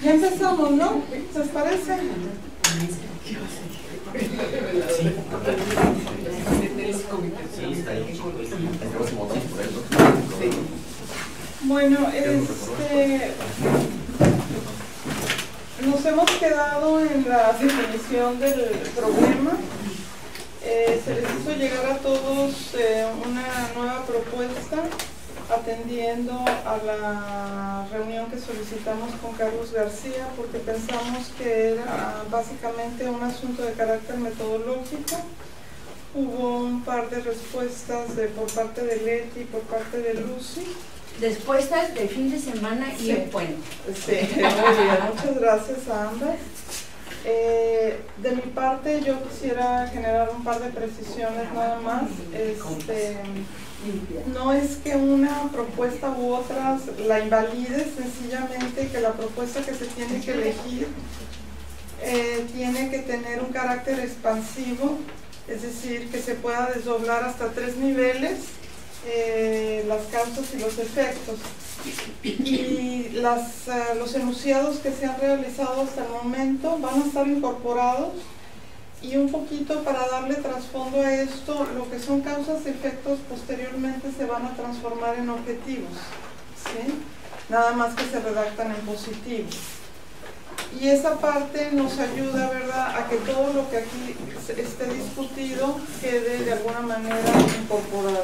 Ya empezamos, ¿no? ¿Les parece? Bueno, nos hemos quedado en la definición del problema. Se les hizo llegar a todos una nueva propuesta atendiendo a la reunión que solicitamos con Carlos García, porque pensamos que era básicamente un asunto de carácter metodológico. Hubo un par de respuestas por parte de Leti y por parte de Lucy. Respuestas de fin de semana y Sí. el puente. Sí, muy bien, muchas gracias a ambas. De mi parte yo quisiera generar un par de precisiones nada más. No es que una propuesta u otra la invalide, sencillamente que la propuesta que se tiene que elegir tiene que tener un carácter expansivo, es decir, que se pueda desdoblar hasta 3 niveles, las causas y los efectos. Y los enunciados que se han realizado hasta el momento van a estar incorporados, y un poquito para darle trasfondo a esto, lo que son causas y efectos posteriormente se van a transformar en objetivos, ¿sí? Nada más que se redactan en positivo. Y esa parte nos ayuda, ¿verdad?, a que todo lo que aquí esté discutido quede de alguna manera incorporado.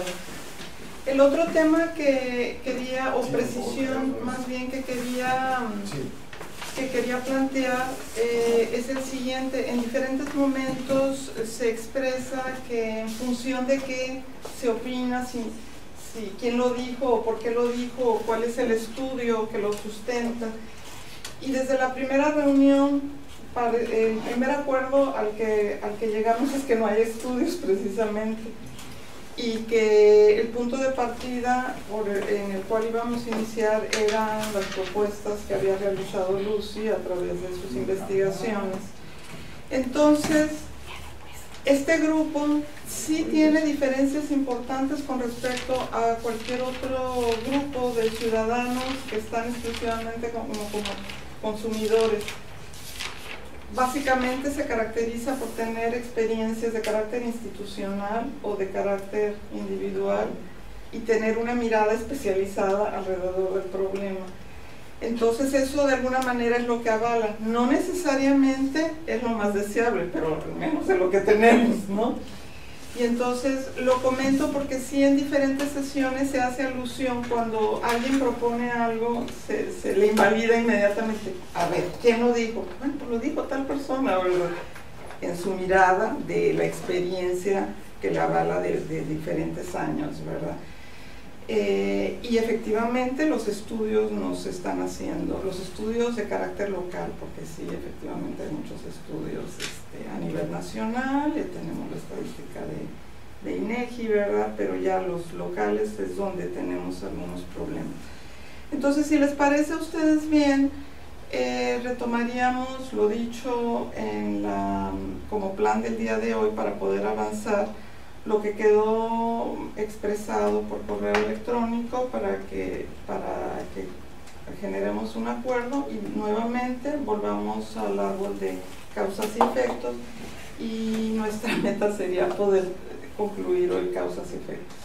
El otro tema que quería, o precisión más bien que quería plantear es el siguiente. En diferentes momentos se expresa que en función de qué se opina, si quién lo dijo o por qué lo dijo, o cuál es el estudio que lo sustenta. Y desde la primera reunión, el primer acuerdo al que llegamos es que no hay estudios precisamente, y que el punto de partida en el cual íbamos a iniciar eran las propuestas que había realizado Lucy a través de sus investigaciones. Entonces, este grupo sí tiene diferencias importantes con respecto a cualquier otro grupo de ciudadanos que están exclusivamente como consumidores. Básicamente se caracteriza por tener experiencias de carácter institucional o de carácter individual y tener una mirada especializada alrededor del problema. Entonces eso de alguna manera es lo que avala. No necesariamente es lo más deseable, pero al menos es lo que tenemos, ¿no? Y entonces lo comento porque sí, en diferentes sesiones se hace alusión cuando alguien propone algo, se le invalida inmediatamente. A ver, ¿quién lo dijo? Bueno, pues lo dijo tal persona, ¿verdad? En su mirada de la experiencia que le avala de diferentes años, ¿verdad? Y efectivamente los estudios nos están haciendo, los estudios de carácter local, porque sí, efectivamente hay muchos estudios a nivel nacional, tenemos la estadística de INEGI, ¿verdad? Pero ya los locales es donde tenemos algunos problemas. Entonces, si les parece a ustedes bien, retomaríamos lo dicho como plan del día de hoy para poder avanzar, lo que quedó expresado por correo electrónico para que generemos un acuerdo y nuevamente volvamos al árbol de causas y efectos, y nuestra meta sería poder concluir hoy causas y efectos.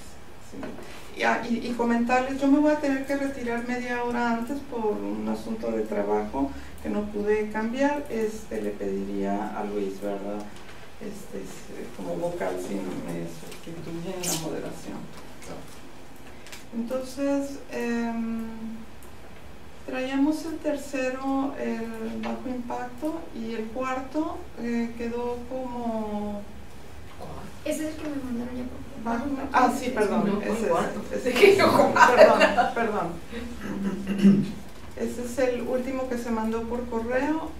¿Sí? Y comentarles, yo me voy a tener que retirar media hora antes por un asunto de trabajo que no pude cambiar. Le pediría a Luis, ¿verdad?, como vocal, si me sustituye en la moderación. Entonces, traíamos el tercero, el bajo impacto, y el cuarto quedó como... ¿Ese es el que me mandaron ya por Ah, sí, perdón. No, ese perdón. Ese es el último que se mandó por correo.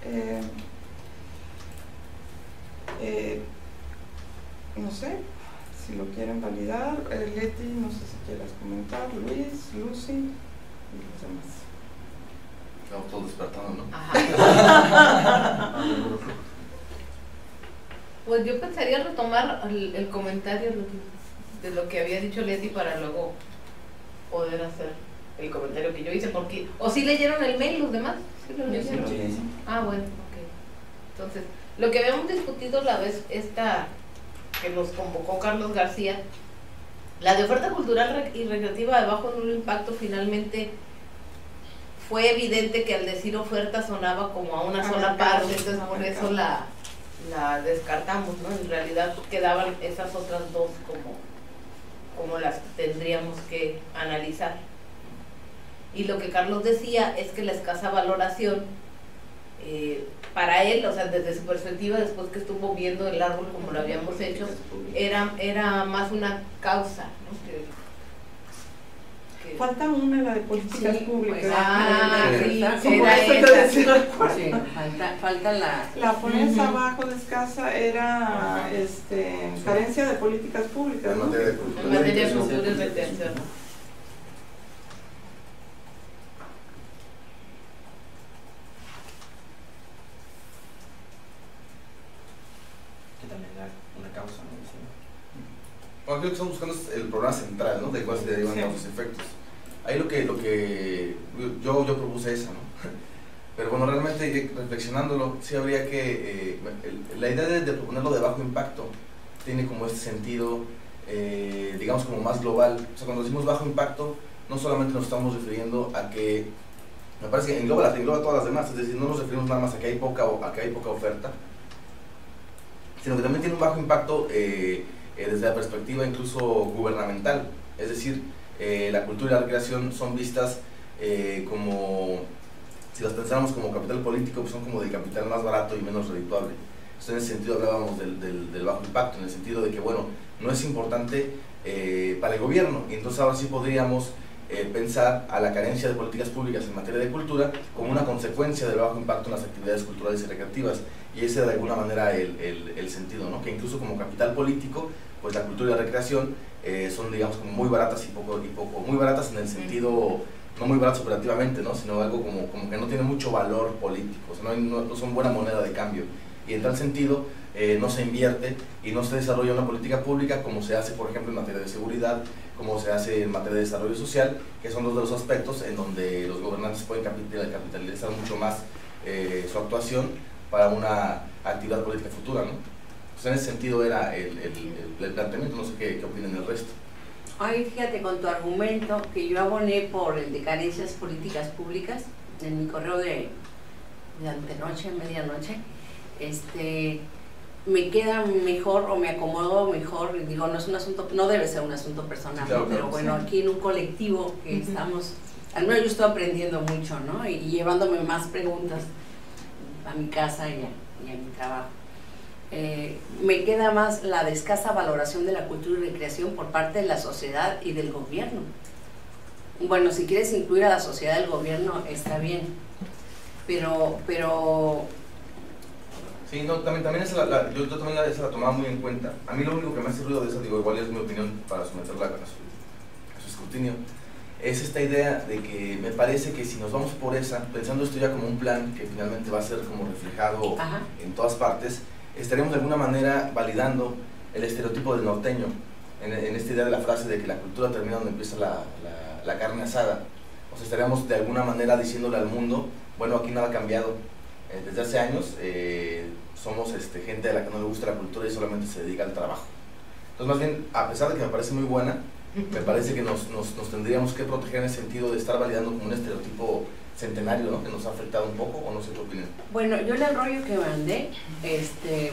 No sé si lo quieren validar. Leti, no sé si quieras comentar. Luis, Lucy y los demás. Estamos todos despertando, ¿no? Ajá. Pues yo pensaría retomar el comentario de lo que había dicho Leti para luego poder hacer el comentario que yo hice, porque, ¿o sí leyeron el mail los demás? ¿Sí lo leyeron? Sí. Ah, bueno, ok. Entonces, lo que habíamos discutido la vez esta que nos convocó Carlos García, la de oferta cultural y recreativa de bajo nulo impacto, finalmente fue evidente que al decir oferta sonaba como a una sola parte, entonces por eso la descartamos, ¿no? En realidad quedaban esas otras dos como las tendríamos que analizar. Y lo que Carlos decía es que la escasa valoración para él, o sea, desde su perspectiva, después que estuvo viendo el árbol como lo habíamos hecho, era más una causa, ¿no? Falta una, la de políticas públicas. Sí, Como eso te decía. Sí, falta la pones abajo de escasa era carencia de políticas públicas, ¿no? En materia de En materia de cultura y recreación. que también era una causa, ¿no? Bueno, creo que estamos buscando el problema central, ¿no? De cuál se derivan los efectos. Ahí lo que yo propuse esa, ¿no? Pero bueno, realmente reflexionándolo, sí habría que, la idea de proponerlo de bajo impacto tiene como este sentido, digamos como más global. O sea, cuando decimos bajo impacto, no solamente nos estamos refiriendo a que, me parece que engloba todas las demás, es decir, no nos referimos nada más a que hay poca oferta, sino que también tiene un bajo impacto desde la perspectiva incluso gubernamental. Es decir, la cultura y la recreación son vistas como, si las pensáramos como capital político, pues son como del capital más barato y menos redituable. Entonces, en ese sentido hablábamos del bajo impacto, en el sentido de que, bueno, no es importante para el gobierno, y entonces ahora sí podríamos pensar a la carencia de políticas públicas en materia de cultura como una consecuencia del bajo impacto en las actividades culturales y recreativas, y ese de alguna manera el sentido, ¿no? Que incluso como capital político, pues la cultura y la recreación son, digamos, como muy baratas y poco, muy baratas en el sentido, no muy baratas operativamente, ¿no? Sino algo como que no tiene mucho valor político, o sea, no son buena moneda de cambio, y en tal sentido no se invierte y no se desarrolla una política pública como se hace, por ejemplo, en materia de seguridad, como se hace en materia de desarrollo social, que son dos de los aspectos en donde los gobernantes pueden capitalizar mucho más su actuación para una actividad política futura, ¿no? Pues en ese sentido era el planteamiento, no sé qué opinan el resto. Ay, fíjate, con tu argumento que yo aboné por el de carencias políticas públicas en mi correo de antenoche, medianoche, me queda mejor o me acomodo mejor, digo, no es un asunto, no debe ser un asunto personal, claro, pero bueno, sí. Aquí en un colectivo que estamos, al menos yo estoy aprendiendo mucho, ¿no? Y llevándome más preguntas a mi casa y a mi trabajo. Me queda más la de escasa valoración de la cultura y recreación por parte de la sociedad y del gobierno. Bueno, si quieres incluir a la sociedad y al gobierno, está bien, pero sí, no, también esa yo también esa la tomaba muy en cuenta. A mí lo único que me hace ruido de esa, digo, igual es mi opinión para someterla a su escrutinio, es esta idea de que me parece que si nos vamos por esa, pensando esto ya como un plan que finalmente va a ser como reflejado en todas partes, estaremos de alguna manera validando el estereotipo del norteño, en esta idea de la frase de que la cultura termina donde empieza la carne asada. O sea, estaríamos de alguna manera diciéndole al mundo, bueno, aquí nada ha cambiado. Desde hace años somos gente a la que no le gusta la cultura y solamente se dedica al trabajo. Entonces, más bien, a pesar de que me parece muy buena, me parece que nos tendríamos que proteger en el sentido de estar validando como un estereotipo centenario, ¿no? Que nos ha afectado un poco, o no sé qué opinan. Bueno, yo en el rollo que mandé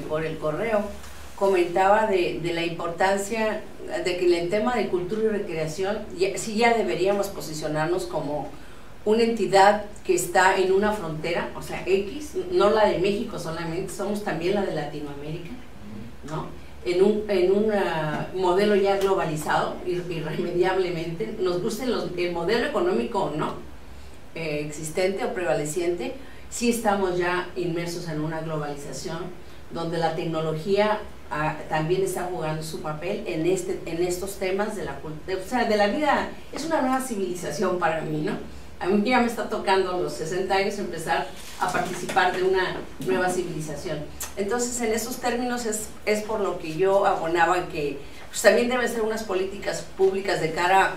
por el correo comentaba de la importancia de que en el tema de cultura y recreación sí ya deberíamos posicionarnos como una entidad que está en una frontera, o sea, X, no la de México solamente, somos también la de Latinoamérica, ¿no? En un modelo ya globalizado, irremediablemente, nos guste el modelo económico o no, existente o prevaleciente, sí estamos ya inmersos en una globalización donde la tecnología también está jugando su papel en estos temas de la vida. Es una nueva civilización para mí, ¿no? A mí ya me está tocando a los 60 años empezar a participar de una nueva civilización. Entonces, en esos términos es por lo que yo abonaba que pues, también deben ser unas políticas públicas de cara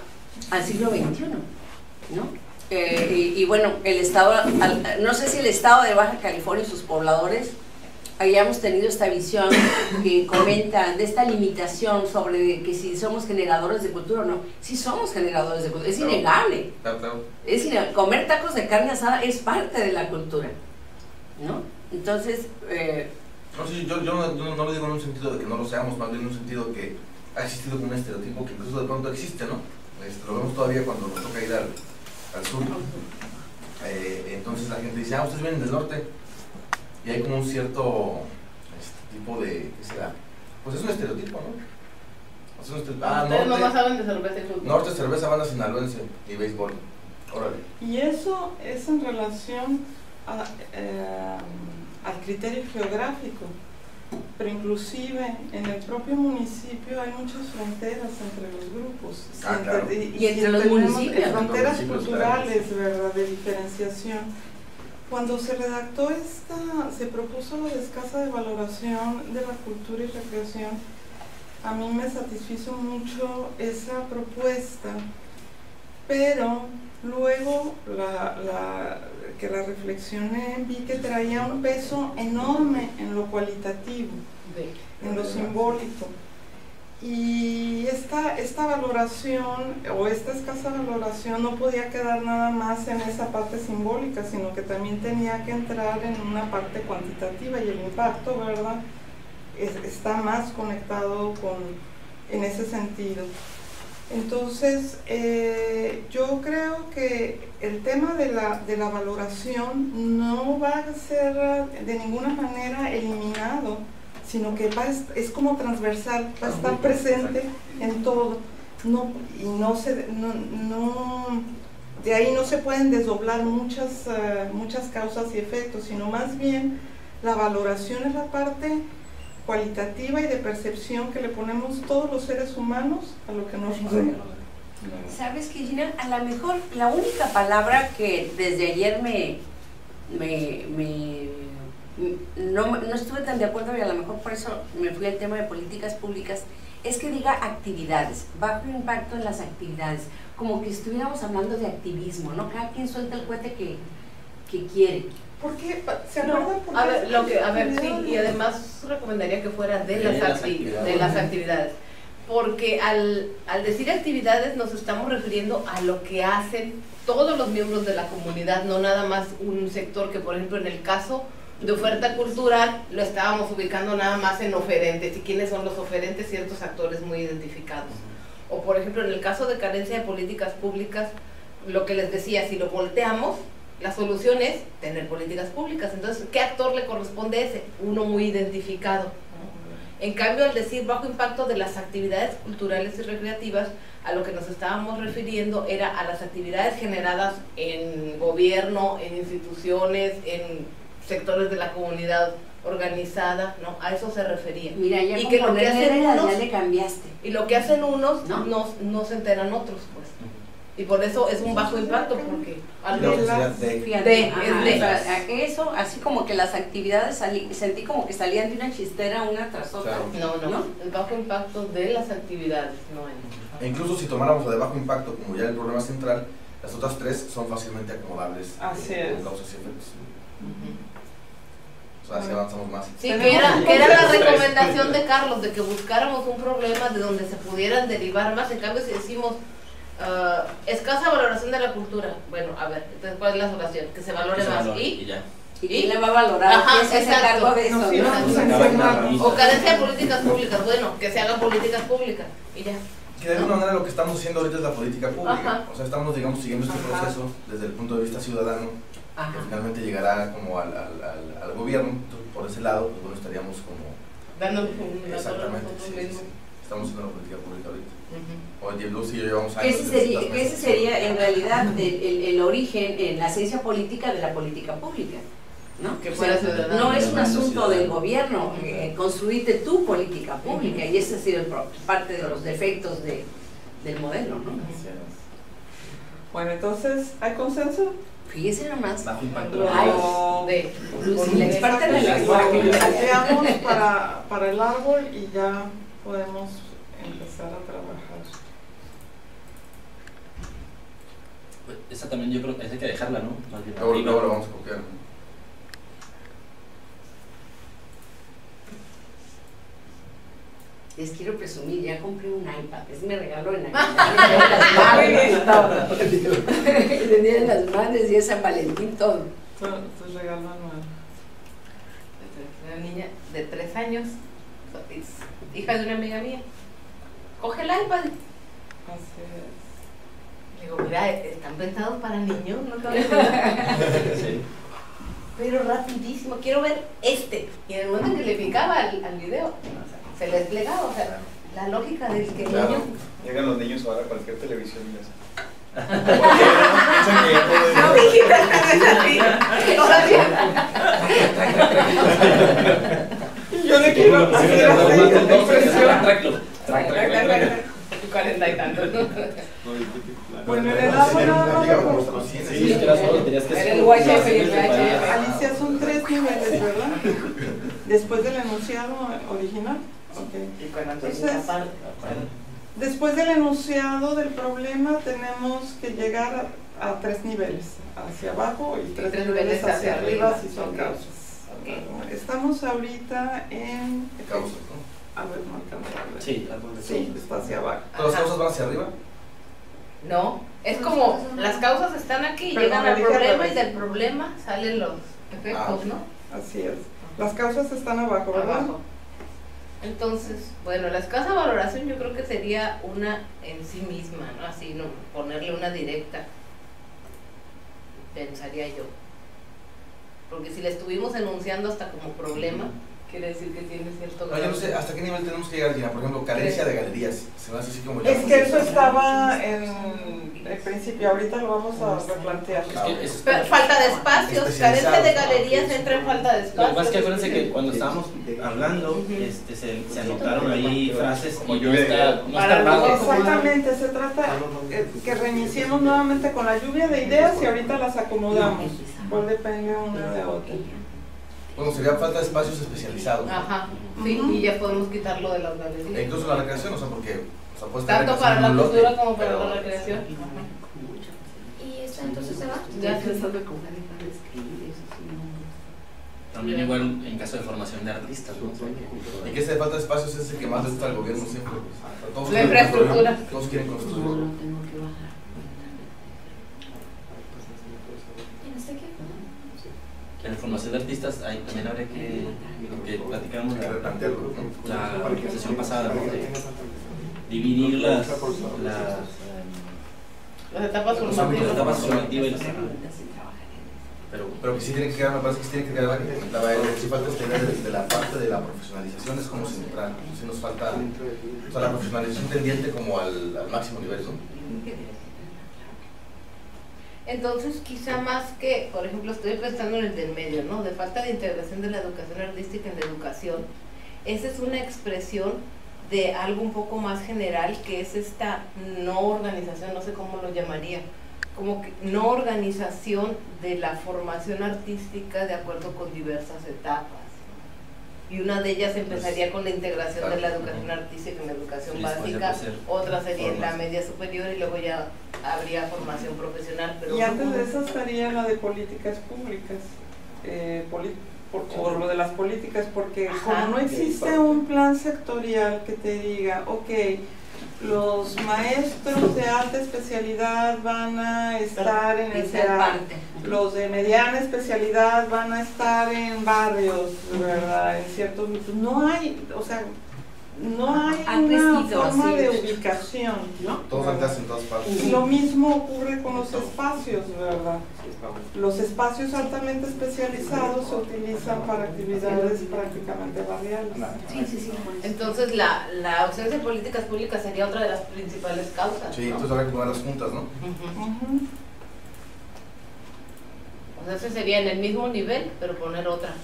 al siglo XXI, ¿no? Y bueno, el estado, no sé si el estado de Baja California y sus pobladores hayamos tenido esta visión que comenta de esta limitación sobre que si somos generadores de cultura o no. Si somos generadores de cultura, es innegable. Claro. Es innegable. Comer tacos de carne asada es parte de la cultura, ¿no? Entonces, no, sí, yo no lo digo en un sentido de que no lo seamos, más bien en un sentido que ha existido como un estereotipo que incluso de pronto existe, ¿no? Lo vemos todavía cuando nos toca ir al sur. Entonces la gente dice, ustedes vienen del norte. Y hay como un cierto tipo de, ¿qué será? Pues es un estereotipo, ¿no? Es un estereotipo. Ustedes nomás saben de cerveza y fútbol. Norte, cerveza, banda sinaloense y béisbol. Órale. Y eso es en relación al criterio geográfico, pero inclusive en el propio municipio hay muchas fronteras entre los grupos. Claro. Y entre los municipios. Fronteras culturales, claro. ¿verdad? De diferenciación. Cuando se redactó se propuso la escasa de valoración de la cultura y recreación, a mí me satisfizo mucho esa propuesta, pero luego que la reflexioné, vi que traía un peso enorme en lo cualitativo, en lo simbólico. Y esta valoración o esta escasa valoración no podía quedar nada más en esa parte simbólica, sino que también tenía que entrar en una parte cuantitativa, y el impacto, ¿verdad?, está más conectado en ese sentido. Entonces, yo creo que el tema de la valoración no va a ser de ninguna manera eliminado, sino que es como transversal, va a estar presente en todo, de ahí no se pueden desdoblar muchas causas y efectos, sino más bien la valoración es la parte cualitativa y de percepción que le ponemos todos los seres humanos a lo que nos rodea. ¿Sabes qué, Gina? A lo mejor la única palabra que desde ayer no estuve tan de acuerdo, y a lo mejor por eso me fui al tema de políticas públicas, es que diga actividades, bajo impacto en las actividades, como que estuviéramos hablando de activismo, ¿no? Cada quien suelta el cohete que quiere. ¿Por qué? ¿Se acuerdan por qué? Sí, y además recomendaría que fuera de las actividades, porque al decir actividades nos estamos refiriendo a lo que hacen todos los miembros de la comunidad, no nada más un sector que, por ejemplo, en el caso de oferta cultural lo estábamos ubicando nada más en oferentes, y quiénes son los oferentes, ciertos actores muy identificados. O por ejemplo, en el caso de carencia de políticas públicas, lo que les decía, si lo volteamos, la solución es tener políticas públicas. Entonces, ¿qué actor le corresponde ese? Uno muy identificado. En cambio, al decir bajo impacto de las actividades culturales y recreativas, a lo que nos estábamos refiriendo era a las actividades generadas en gobierno, en instituciones, en sectores de la comunidad organizada, ¿no? A eso se refería. Mira, ya y que lo que hacen unos, ya le cambiaste. Y lo que hacen unos no se enteran otros, pues. Y por eso es un bajo impacto, porque eso, así como que las actividades sentí como que salían de una chistera una tras otra. Claro. No, el bajo impacto de las actividades, no es. E incluso si tomáramos la de bajo impacto como ya el problema central, las otras tres son fácilmente acomodables con causas y efectos. O sea, así avanzamos más. Sí, que era la recomendación de Carlos, de que buscáramos un problema de donde se pudieran derivar más. En cambio, si decimos escasa valoración de la cultura, bueno, a ver, entonces, ¿cuál es la solución? Que se valore más. ¿Y ya? ¿Y quién le va a valorar? Ajá, ¿Quién se hace cargo de eso? O carencia de políticas públicas, bueno, que se hagan políticas públicas y ya. Que de alguna manera lo que estamos haciendo ahorita es la política pública. Ajá. O sea, estamos, digamos, siguiendo este proceso desde el punto de vista ciudadano, que finalmente llegará como al gobierno. Entonces, por ese lado, pues bueno, estaríamos como dando exactamente, sí. Estamos haciendo la política pública ahorita. Oye, Lucy y yo llevamos años. Ese sería en realidad el origen en la ciencia política de la política pública, ¿no? Que fuera ciudadano. No es un asunto del gobierno, construirte tu política pública, y ese ha sido parte de los defectos del modelo, ¿no? Bueno, entonces, ¿hay consenso? Fíjese nomás. Bajo impacto. De Lucy, la experta en el lenguaje. Veamos para el árbol y ya podemos empezar a trabajar. esa también yo creo que hay que dejarla, ¿no? Más bien Luego arriba. lo vamos a copiar. Les quiero presumir, ya compré un iPad, es mi regalo en Navidad. El Día de las Madres y es San Valentín, todo. Tu regalo anual. Una niña de 3 años, es hija de una amiga mía. Coge el iPad. Así es. Le digo, mira, están pensados para niños, no te voy a decir. Sí. Pero rapidísimo, quiero ver este. Y en el momento en que le picaba al video, se le desplegaba, o sea, la lógica del que Claro. niño. Llegan los niños ahora a cualquier televisión y ya No, mijita, esta no es así. Todavía. Yo le quiero hacer así. 40 y tantos. Bueno, en el agua nada más. Llegamos hasta los 100. Sí, es que era solo tenías que Era el UHF y el VHF. Alicia, son 3 niveles, ¿verdad? Después del enunciado original. Ok. Y cuando Entonces, esa parte. Después del enunciado del problema tenemos que llegar a 3 niveles, hacia abajo y 3 tres niveles niveles hacia hacia arriba arriba. si son Ok. causas. Estamos ahorita en... Causas, ¿no? A ver, no alcanzo a ver. Sí, algo de Sí, está hacia abajo. ¿Todas las causas van hacia arriba? No, es como las causas están aquí y Perdón, llegan lo al dije al problema y revés. del problema salen los efectos, Ah. ¿no? Así es. Las causas están abajo, ¿verdad? Abajo. Entonces, bueno, la escasa valoración yo creo que sería una en sí misma, ¿no? Así, no ponerle una directa, pensaría yo. Porque si la estuvimos enunciando hasta como problema, quiere decir que tiene cierto No, yo no sé hasta qué nivel tenemos que llegar, Gina. Por ejemplo, carencia de galerías. Se me hace así como ya. Es que eso estaba en el principio, ahorita lo vamos a replantear. Es que es- Pero falta de espacios, carencia de galerías entra en falta de Lo que espacios. pasa es que acuérdense que cuando estábamos hablando, se anotaron ahí frases y no está Para armado. Exactamente, se trata que reiniciemos nuevamente con la lluvia de ideas y ahorita las acomodamos. Igual depende una de otra. Bueno, sería falta de espacios especializados. Ajá, sí, Ujú. y ya podemos quitarlo de las E galerías. incluso la recreación, o sea, porque o sea, puedes tener Tanto recreación para en la un lote, cultura como para pero- la recreación. ¿Y esta entonces se va? Ya se También igual en caso de formación de artistas, ¿no? O sea, que- Y que ese de falta de espacios es el que más le gusta al gobierno siempre. Pues. Todos La quieren infraestructura. construir, todos quieren construir. ¿En este qué? En la formación de artistas ahí también habría que platicamos Hay que replantearlo, ¿no? la sesión pasada, ¿no? De dividir las Las etapas Los formativas. etapas formativas y las Pero que sí tiene que quedar, me parece que sí tiene que quedar la que comentaba él, sí falta tener de la parte de la profesionalización es como central, sí nos falta, o sea, la profesionalización tendiente como al máximo nivel, ¿no? Entonces, quizá más que, por ejemplo, estoy pensando en el del medio, ¿no? De falta de integración de la educación artística en la educación. Esa es una expresión de algo un poco más general, que es esta no organización, no sé cómo lo llamaría, como que no organización de la formación artística de acuerdo con diversas etapas. Y una de ellas empezaría con la integración de la educación artística en la educación Sí, después ya básica, puede ser otra sería en la formación. media superior y luego ya habría formación profesional. Pero Y antes de esa estaría la de políticas públicas, o lo de las políticas, porque Ajá. como no existe un plan sectorial que te diga, ok, los maestros de alta especialidad van a estar en el CERAL, los de mediana especialidad van a estar en barrios, ¿verdad? En ciertos grupos. No hay, o sea, no hay Han una crecido, forma sí. de ubicación, ¿no? Todos antes en todas partes. Y lo mismo ocurre con los espacios, ¿verdad? Los espacios altamente especializados se utilizan para actividades prácticamente barriales. entonces la ausencia de políticas públicas sería otra de las principales causas. Sí, ¿no? entonces habrá que ponerlas juntas, ¿no? Ujú. Ujú. O sea, ese sería en el mismo nivel, pero poner otra.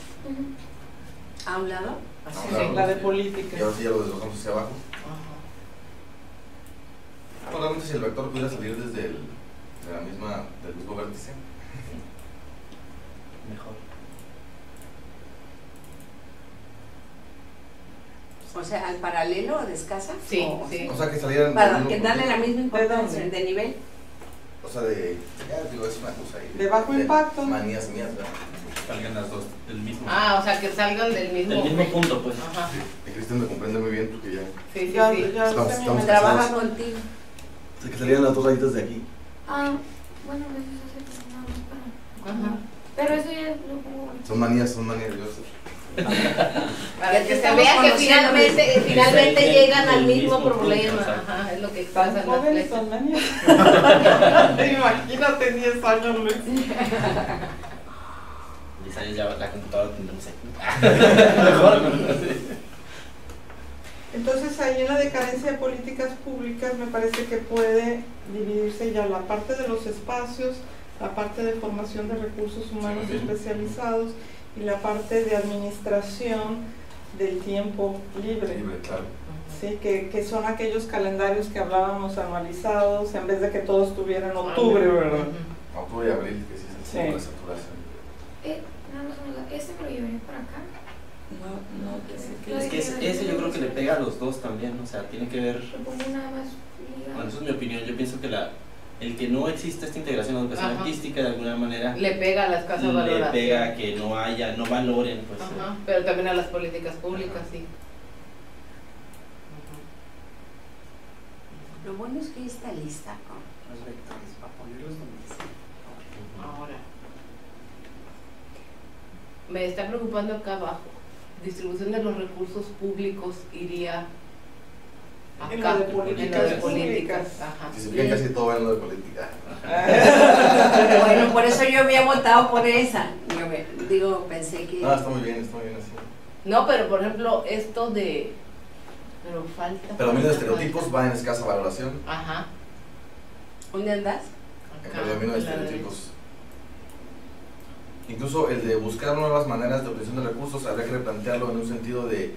¿A un lado? Ah, Sí, claro. la de Y políticas. ahora sí ya lo deslojamos hacia abajo. Bueno, realmente si el vector pudiera salir desde del mismo vértice. mejor. O sea, ¿al paralelo o de escasa? Sí, O- sí. O sea, que salieran Para del que mismo darle la punto. misma importancia dónde? de nivel. o sea, ya digo, es una cosa ahí. De bajo impacto. Manías mías, ¿verdad? Salgan las dos del mismo. O sea, que salgan del mismo punto, pues. Ajá. Y Cristian me comprende muy bien porque ya. Sí. Ya Estamos Trabaja casados. contigo. O sea, que salían las dos rayitas de aquí. Bueno, eso es nada más para. Ajá. Pero eso ya lo pongo. Son manías, yo sé. Para Ya que te se vea que estamos finalmente el llegan al mismo mismo punto, problema. exacto. Ajá, es lo que pasa Tan en las jóvenes flechas. son manías. Imagínate 10 años, Luis. 10 años ya la computadora tendremos aquí. Entonces ahí en la decadencia de políticas públicas me parece que puede dividirse ya la parte de los espacios, la parte de formación de recursos humanos Sí. especializados y la parte de administración del tiempo libre. Libre, claro. Sí, que son aquellos calendarios que hablábamos anualizados en vez de que todo estuviera en octubre, ¿verdad? Octubre y abril, que sí es Sí. el tiempo de saturación. Nada más me lo me lo llevaré para acá. Es que ese yo creo que le pega a los dos también, o sea, tiene que ver. Lo pongo nada más ligado. Bueno, eso es mi opinión. Yo pienso que el que no exista esta integración en la educación Ajá. artística de alguna manera Le pega a las casas le valoradas. pega a que no valoren, pues. Ajá, pero también a las políticas públicas, sí. Lo bueno es que está lista con los vectores para ponerlos donde sea. Ahora, me está preocupando acá abajo. Distribución de los recursos públicos iría acá, En lo de en políticas lo de públicas. Ajá. Si se fijan, casi todo va en lo de política. Bueno, por eso yo había votado por esa. Pensé que. No, está muy bien así. No, pero por ejemplo, esto de. Pero falta. Pero a mí los falta, estereotipos falta. van en escasa valoración. Ajá. ¿Dónde andas? En Acá, predomino de en la estereotipos. Incluso el de buscar nuevas maneras de obtención de recursos habría que replantearlo en un sentido de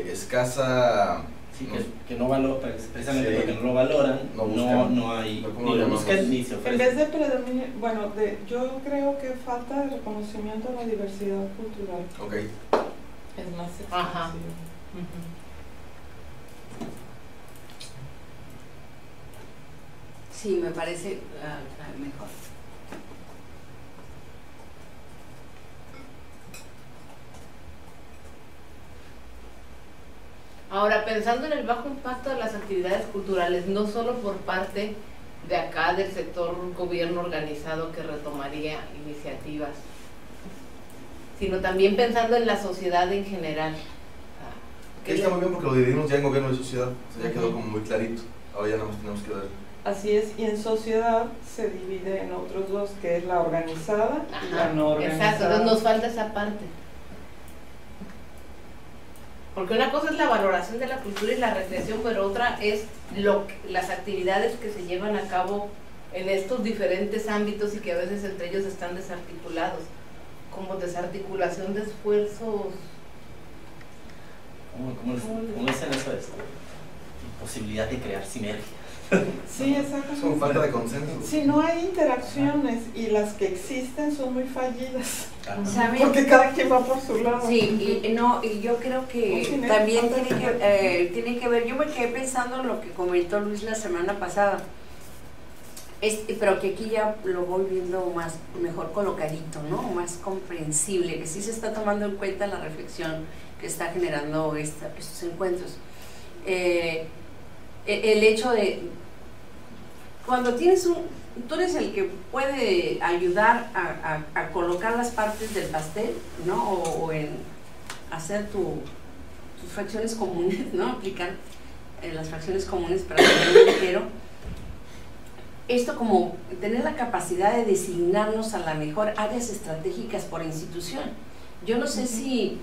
escasa. Sí, que no valora, precisamente Sí. porque no lo valoran, No buscan. no hay, ¿Cómo ni lo lo llamamos? buscan ni se En ofrecen. vez de predominio, bueno, yo creo que falta de reconocimiento a la diversidad cultural. Ok. Es más Ajá. extensivo. Sí, me parece mejor. Ahora, pensando en el bajo impacto de las actividades culturales, no solo por parte de acá del sector gobierno organizado que retomaría iniciativas, sino también pensando en la sociedad en general. Que está muy bien porque lo dividimos ya en gobierno y sociedad. O sea, ya quedó como muy clarito. Ahora ya nada más tenemos que ver. Así es, y en sociedad se divide en otros dos, que es la organizada y la Ajá, no organizada. exacto, entonces nos falta esa parte. Porque una cosa es la valoración de la cultura y la recreación, pero otra es las actividades que se llevan a cabo en estos diferentes ámbitos y que a veces entre ellos están desarticulados, como desarticulación de esfuerzos. ¿Cómo dicen eso? Imposibilidad de crear sinergia. Sí, exacto. Es como falta de consenso. Si no hay interacciones y las que existen son muy fallidas, ¿Saben? porque cada quien va por su lado. Sí, y yo creo que también tiene que ver, yo me quedé pensando en lo que comentó Luis la semana pasada, pero que aquí ya lo voy viendo mejor colocadito, ¿no? Más comprensible, que sí se está tomando en cuenta la reflexión que está generando estos encuentros. El hecho de, cuando tú eres el que puede ayudar a colocar las partes del pastel, ¿no? O en hacer tus fracciones comunes, ¿no? Aplicar las fracciones comunes para tener un entero. Esto como tener la capacidad de designarnos a la mejor áreas estratégicas por institución. Yo no sé si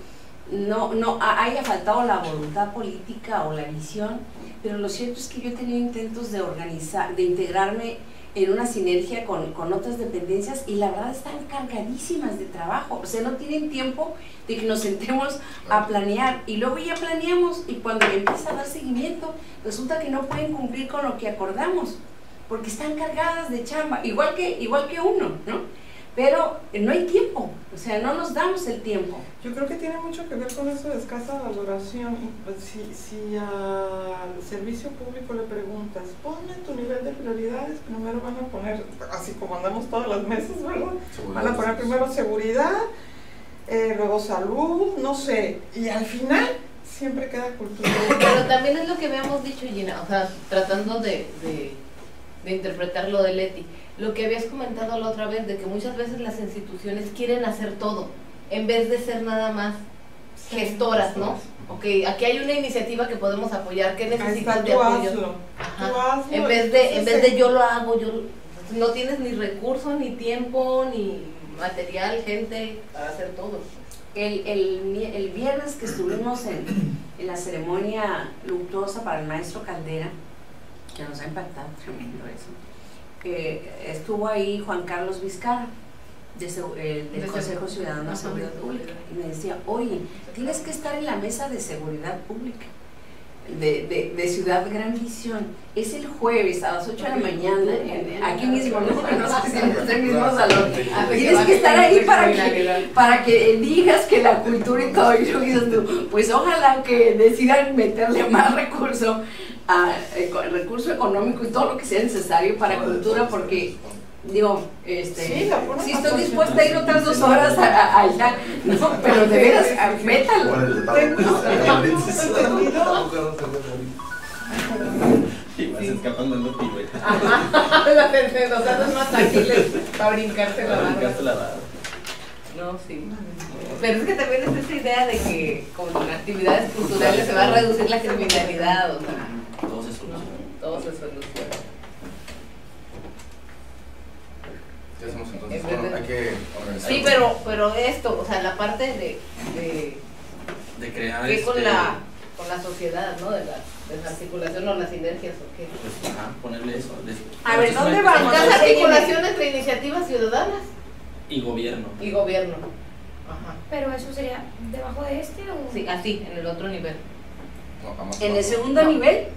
no haya faltado la voluntad política o la visión, pero lo cierto es que yo he tenido intentos de organizar, de integrarme en una sinergia con otras dependencias y la verdad están cargadísimas de trabajo, o sea, no tienen tiempo de que nos sentemos a planear y luego ya planeamos y cuando empieza a dar seguimiento resulta que no pueden cumplir con lo que acordamos porque están cargadas de chamba, igual que uno, ¿no? pero no hay tiempo, o sea, no nos damos el tiempo. Yo creo que tiene mucho que ver con eso de escasa valoración. Si al servicio público le preguntas, ponme tu nivel de prioridades, primero van a poner, así como andamos todas las mesas, ¿verdad? Van a poner primero seguridad, luego salud, no sé, y al final siempre queda cultura. Pero también es lo que habíamos dicho, Gina, o sea, tratando de interpretar lo de Leti. Lo que habías comentado la otra vez, de que muchas veces las instituciones quieren hacer todo, en vez de ser nada más gestoras, ¿no? Ok, aquí hay una iniciativa que podemos apoyar, ¿qué necesitas de apoyo? Ajá. En vez de yo lo hago, no tienes ni recursos, ni tiempo, ni material, gente para hacer todo. El viernes que estuvimos en la ceremonia luctuosa para el maestro Caldera, que nos ha impactado tremendo eso, estuvo ahí Juan Carlos Vizcarra, del Consejo Ciudadano de Seguridad Pública, y me decía, oye, tienes que estar en la mesa de seguridad pública de Ciudad Gran Visión, es el jueves a las 8 de la mañana, aquí mismo, no sé si en el mismo salón, tienes que estar ahí para que digas que la cultura y todo, y yo dices tú, pues ojalá que decidan meterle más recurso económico y todo lo que sea necesario para cultura, porque digo, sí estoy dispuesta a ir otras 2 horas allá, no, pero de veras, métalo. Y vas escapando dando piruetas. Los datos más ágiles para brincarse la barra. No, sí. Pero es que también es esa idea de que con actividades culturales se va a reducir la criminalidad, o sea, Todo se soluciona. todo se soluciona. ¿Qué hacemos entonces? Bueno, hay que organizar. Sí, pero esto, o sea, la parte de crear que con la sociedad, ¿no? De la articulación o las sinergias, ¿o qué? pues, ponerle eso. A ver, ¿dónde En vamos? cada articulación entre iniciativas ciudadanas Y gobierno. y gobierno. Ajá. Pero eso sería debajo de este o... Sí, así, en el otro nivel. No, vamos ¿En el abajo. segundo nivel?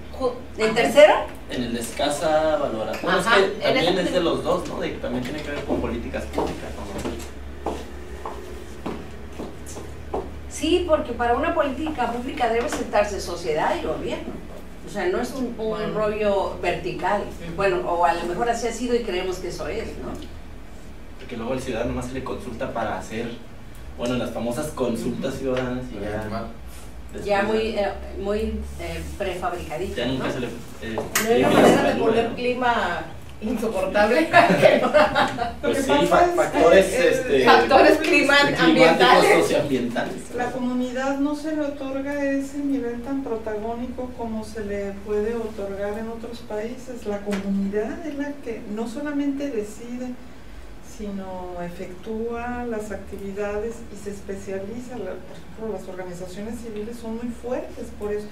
¿En tercero? En el de escasa valoración. Bueno, Ajá, es que también en es de los dos, ¿no? De que también tiene que ver con políticas públicas, ¿no? Sí, porque para una política pública debe sentarse sociedad y gobierno. O sea, no es un rollo vertical. Bueno, o a lo mejor así ha sido y creemos que eso es, ¿no? Porque luego al ciudadano más se le consulta para hacer, bueno, las famosas consultas ciudadanas y Ya muy prefabricadito, ya nunca ¿no? se le... No hay una manera de poner clima insoportable. Pues sí, factores, Factores ambientales. socioambientales. La comunidad no se le otorga ese nivel tan protagónico como se le puede otorgar en otros países. La comunidad es la que no solamente decide, sino efectúa las actividades y se especializa. Por ejemplo, las organizaciones civiles son muy fuertes por eso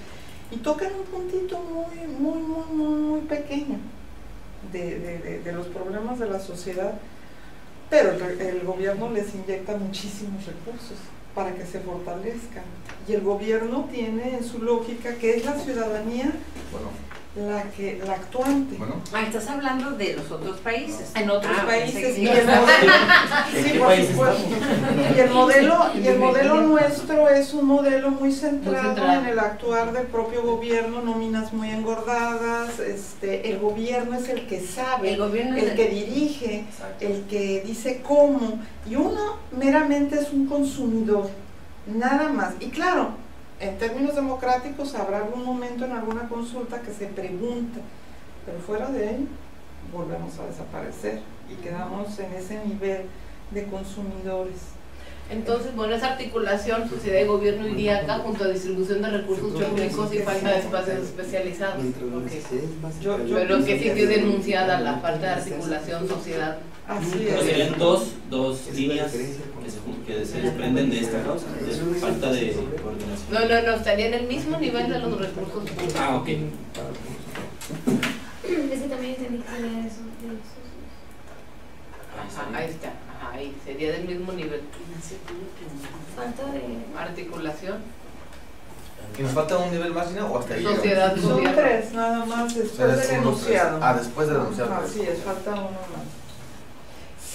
y tocan un puntito muy pequeño de los problemas de la sociedad, pero el gobierno les inyecta muchísimos recursos para que se fortalezcan, y el gobierno tiene en su lógica que es la ciudadanía la actuante. Bueno. Estás hablando de los otros países. En otros países. Sí, Y el modelo, ¿En sí, qué por país supuesto. Y el modelo nuestro es un modelo muy centrado en el actuar del propio gobierno, nóminas muy engordadas. El gobierno es el que sabe, el que dirige, el que dice cómo, y uno meramente es un consumidor, nada más. Y claro, en términos democráticos habrá algún momento en alguna consulta que se pregunta, pero fuera de ahí volvemos a desaparecer y quedamos en ese nivel de consumidores. Entonces, bueno, esa articulación, sociedad y gobierno iría acá junto a distribución de recursos públicos y falta de espacios especializados. Pero que sí quedó denunciada la falta de articulación sociedad. Así Pero es. serían dos líneas que se desprenden de esta causa, de falta de coordinación. No, estaría en el mismo nivel de los recursos públicos. Ah, ok. Es que también entendí que era eso. Ajá, ahí está, ahí sería del mismo nivel. Falta de... Articulación. ¿Y nos falta un nivel más, Gina, o hasta ahí? Sociedad, Son gobierno. 3 nada más O sea, después es del uno, tres. enunciado. Después del enunciado. Así es, falta uno más.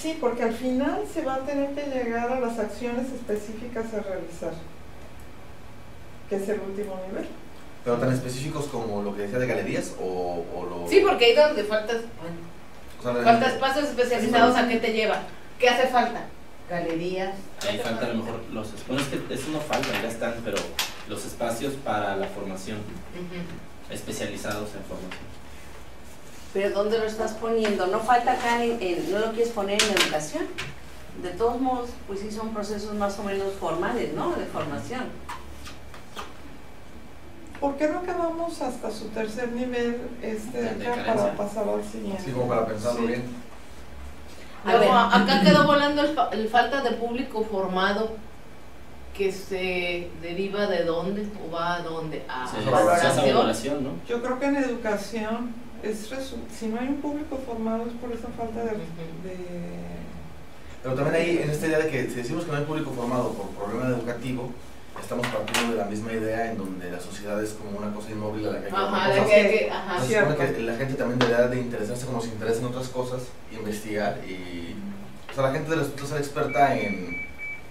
Sí, porque al final se va a tener que llegar a las acciones específicas a realizar, que es el último nivel. ¿Pero tan específicos como lo que decía de galerías o lo...? Sí, porque ahí donde falta espacios especializados, ¿a qué te lleva? ¿Qué hace falta? Galerías. Ahí falta a lo mejor bueno, es que eso no falta, ya están, pero los espacios para la formación, especializados en formación. Pero ¿dónde lo estás poniendo? No falta acá, no lo quieres poner en educación. De todos modos, pues sí son procesos más o menos formales, ¿no? De formación. ¿Por qué no acabamos hasta su tercer nivel de acá para pasar al siguiente? Sí, como para pensarlo bien. Luego, acá quedó volando el falta de público formado, que se deriva de dónde o va a dónde, a valoración, ¿no? Yo creo que en educación, si no hay un público formado es por esa falta de... Pero también ahí, en esta idea de que si decimos que no hay público formado por problema educativo, estamos partiendo de la misma idea en donde la sociedad es como una cosa inmóvil a la que hay que Entonces, que la gente también debería de interesarse como se interesa en otras cosas, investigar y... O sea, la gente debe ser experta en...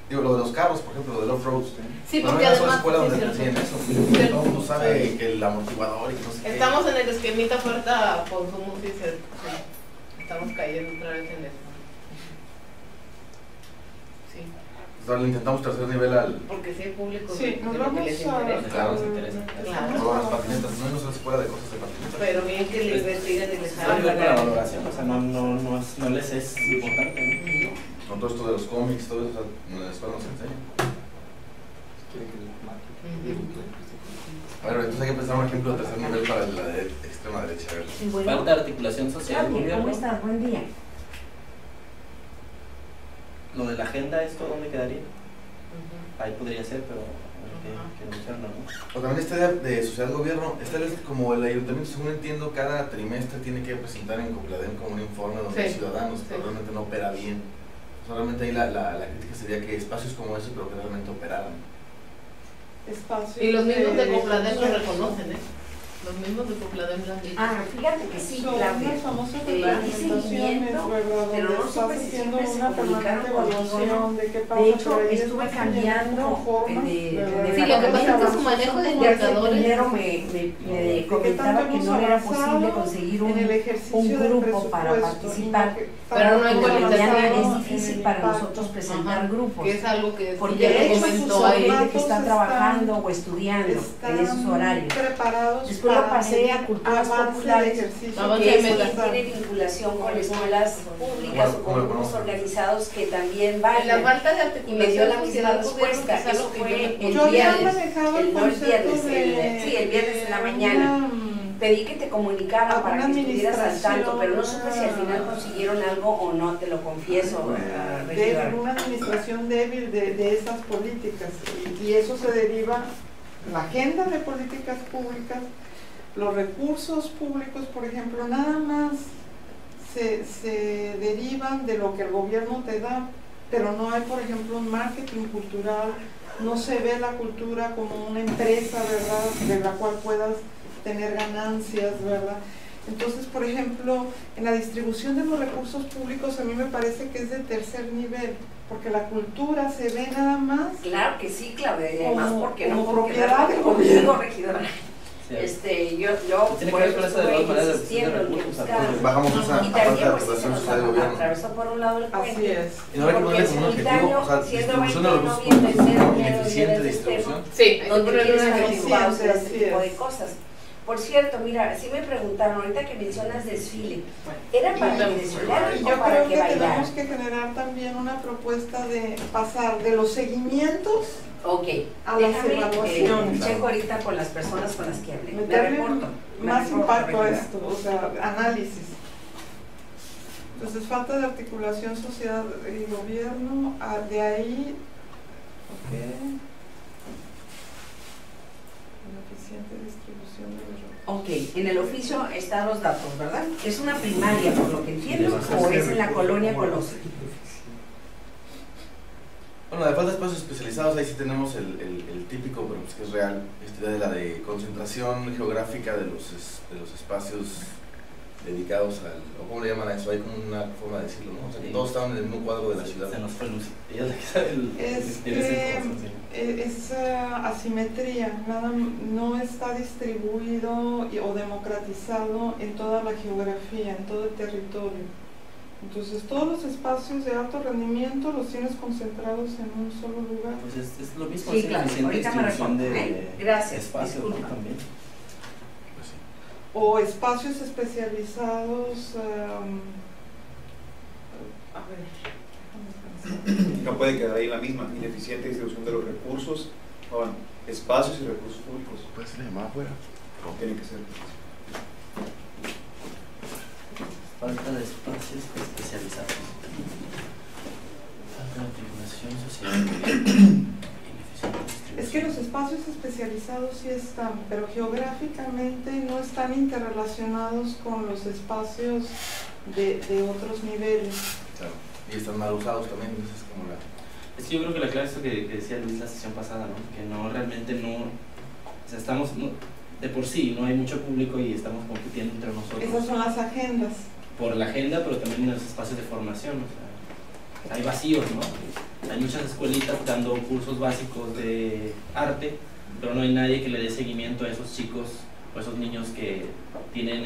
Digo, lo de los carros, por ejemplo, lo del off-road. Sí, porque además... una escuela donde te enseñan eso. Todo el mundo sabe que el amortiguador y que no sé qué. Estamos en el esquemita oferta-consumo, sí, estamos cayendo otra vez en eso. Entonces, intentamos tercer nivel al... Porque si hay público sí, nos vamos que les interesa. Claro, nos interesa. Claro. Las patinetas, no nos escuela de cosas de patinetas. Pero bien que le investiguen y les hagan. Con la valoración, o sea, no les es importante, ¿no? Con todo esto de los cómics, todo eso, o sea, en la escuela nos enseña. Bueno, entonces hay que pensar un ejemplo de tercer nivel para la de extrema derecha. Bueno, falta articulación social. ¿Cómo estás? Buen día. Lo de la agenda, ¿esto dónde quedaría? Ahí podría ser, pero que anunciarlo, ¿no? O también esta idea de sociedad-gobierno, esta vez como el ayuntamiento, según entiendo, cada trimestre tiene que presentar en Copladem como un informe donde hay ciudadanos, pero realmente no opera bien. O sea, realmente ahí la crítica sería que espacios como ese, pero que realmente operaran. Espacios y los mismos de Copladem lo reconocen, ¿eh? Los mismos de Copladem lo han dicho. Fíjate que sí, claro. Unas famosas reglamentaciones, ¿verdad? Pero no estás supe si haciendo siempre se una comunicaron permanente contigo, evaluación de qué pasa. De hecho, pero ahí estuve estás cambiando formas, de sí, lo que pasa es que su manejo de indicadores. Primero me comentaba que no era posible conseguir un grupo para participar. Pero no hay es difícil para nosotros presentar grupos. Que es algo que porque de hecho gente que está trabajando o estudiando en esos horarios. Después lo pasé a culturas populares, que tiene vinculación con escuelas públicas o con grupos organizados que también van. La falta de Y me dio la misma respuesta. Eso fue el viernes, el viernes en la mañana. Pedí que te comunicaran para que estuvieras al tanto, pero no supe si al final consiguieron algo o no, te lo confieso. Una administración débil de esas políticas, y eso se deriva, la agenda de políticas públicas, los recursos públicos, por ejemplo, nada más se derivan de lo que el gobierno te da, pero no hay, por ejemplo, un marketing cultural, no se ve la cultura como una empresa, ¿verdad?, de la cual puedas tener ganancias, ¿verdad? Entonces, por ejemplo, en la distribución de los recursos públicos a mí me parece que es de tercer nivel, porque la cultura se ve nada más. Claro que sí, Claudia, además porque no como propiedad del gobierno, regidora. Yo tiene que ver con eso de las maneras de recursos. Bajamos esa y también de pues relación se social de nos gobierno. atravesó por un lado el puente. Así es. Y no hay que ponerle como un objetivo, o sea, distribución de los recursos públicos, ineficiente distribución. Sí, donde quieres objetivo. ese tipo de cosas. Por cierto, mira, sí me preguntaron ahorita que mencionas desfile, ¿era para que desfilaran o yo para creo que que bailaran? tenemos que generar también una propuesta de pasar de los seguimientos a las evaluaciones. Checo ahorita con las personas con las que hablé. Meterle más impacto a esto, o sea, análisis. Entonces, falta de articulación sociedad y gobierno, de ahí, eficiente distribución de los recursos. Ok, en el oficio están los datos, ¿verdad? ¿Es una primaria, por lo que entiendo, o es en la colonia Colosio? Bueno, de falta de espacios especializados, ahí sí tenemos el típico, pero pues que es real, esta idea de la de concentración geográfica de los espacios dedicados al, o cómo le llaman a eso, hay como una forma de decirlo, ¿no? O sea, que todos estaban en el mismo cuadro de la ciudad. Se nos fue Lucy, ella es la que sabe Es asimetría, no está distribuido o democratizado en toda la geografía, en todo el territorio. Entonces todos los espacios de alto rendimiento los tienes concentrados en un solo lugar. Pues es lo mismo, Sí, es claro, eficiente ahorita me distribución recuerdo, de Gracias, espacios, ¿no? disculpa. También. Pues sí. O espacios especializados, a ver, déjame pensar. No puede quedar ahí la misma, ineficiente distribución de los recursos, bueno, espacios y recursos públicos. ¿Puede ser la llamada afuera? Tiene que ser. Falta de espacios especializados. Falta de articulación social. Ineficiente distribución. Es que los espacios especializados sí están, pero geográficamente no están interrelacionados con los espacios de otros niveles. Claro. Y están mal usados también, entonces es como la... Es que yo creo que la clave es lo que decía Luis la sesión pasada, ¿no? Que no, realmente no, o sea, estamos, no, de por sí, no hay mucho público y estamos compitiendo entre nosotros. Esas son las agendas. Por la agenda, pero también en los espacios de formación, o sea, hay vacíos, ¿no? Hay muchas escuelitas dando cursos básicos de arte, pero no hay nadie que le dé seguimiento a esos chicos o esos niños que tienen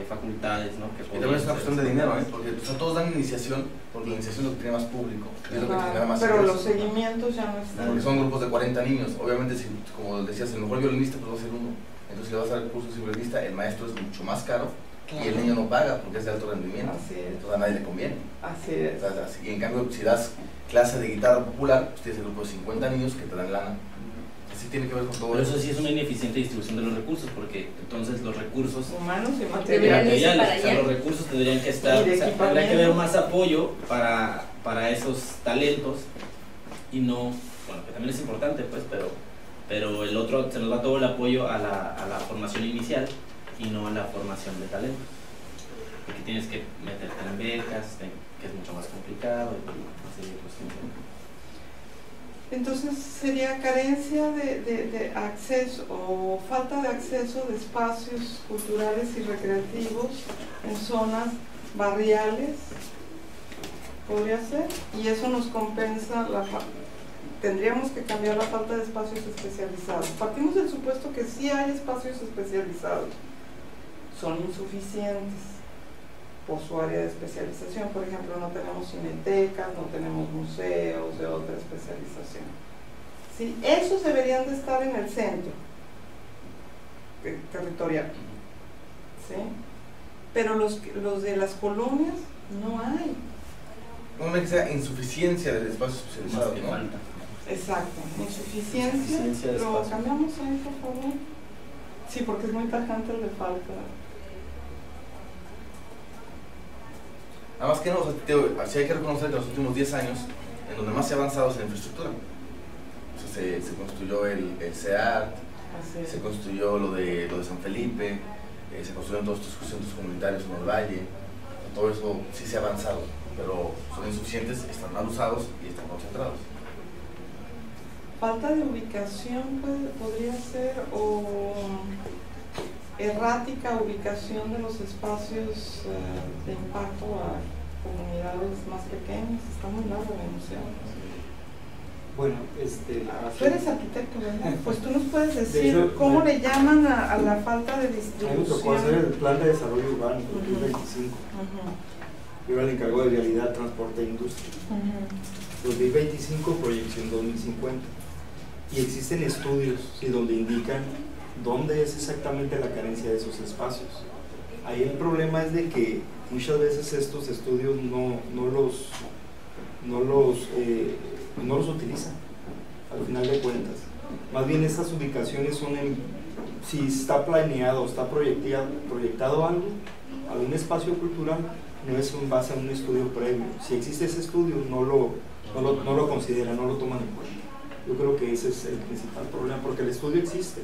facultades, ¿no? Que Y también es una cuestión de dinero, ¿eh? Porque o sea, todos dan iniciación, porque la iniciación es lo que tiene más público, es lo que genera más pero ingresos, los seguimientos ya no están. porque son grupos de 40 niños, obviamente si, como decías, el mejor violinista pues va a ser uno, entonces si le vas a dar cursos de violinista, el maestro es mucho más caro y el niño no paga porque es de alto rendimiento, Así es. entonces a nadie le conviene. Así es. O sea, y en cambio si das clase de guitarra popular, pues tienes el grupo de 50 niños que te dan lana. Así tiene que ver con todo Pero eso sí es una ineficiente distribución de los recursos, porque entonces los recursos Humanos y Deberían irse materiales. para materiales, o sea, allá. los recursos tendrían que estar, Y de o sea, tendría que equipamiento. haber más apoyo para esos talentos y no, bueno, que también es importante pues, pero el otro, se nos va todo el apoyo a la formación inicial y no a la formación de talentos, porque tienes que meterte en becas, que es mucho más complicado y una serie de cuestiones. Entonces sería carencia de acceso o falta de acceso de espacios culturales y recreativos en zonas barriales, podría ser, y eso nos compensa tendríamos que cambiar la falta de espacios especializados. Partimos del supuesto que sí hay espacios especializados, son insuficientes por su área de especialización. Por ejemplo, no tenemos cinetecas, no tenemos museos de otra especialización. Sí, esos deberían de estar en el centro territorial, ¿sí? Pero los de las colonias no hay. No que sea insuficiencia del espacio especializado, Más que ¿no? falta. Exacto, insuficiencia. Insuficiencia de Lo espacio. cambiamos ahí, por favor. Sí, porque es muy tajante el de falta. Además que no, o sea, sí hay que reconocer que en los últimos 10 años, en donde más se ha avanzado es en la infraestructura. O sea, se construyó el CEART, Así es. se construyó lo de San Felipe, se construyeron todos estos centros comunitarios en el Valle, todo eso sí se ha avanzado, pero son insuficientes, están mal usados y están concentrados. Falta de ubicación podría ser, o errática ubicación de los espacios de impacto a comunidades más pequeñas. Está muy larga la emoción. Bueno, Tú eres arquitecto, ¿verdad? Pues tú nos puedes decir hecho, cómo le llaman a la falta de a mí me distribución. tocó hacer el plan de desarrollo urbano 2025. Ujú, Yo era el encargado de vialidad, transporte e industria. ujú. 2025, proyección 2050. Y existen estudios ¿sí? donde indican dónde es exactamente la carencia de esos espacios. Ahí el problema es de que muchas veces estos estudios no los utilizan, al final de cuentas. Más bien estas ubicaciones son si está planeado, está proyectado algún espacio cultural, no es en base a un estudio previo. Si existe ese estudio, no lo consideran, no lo toman en cuenta. Yo creo que ese es el principal problema, porque el estudio existe,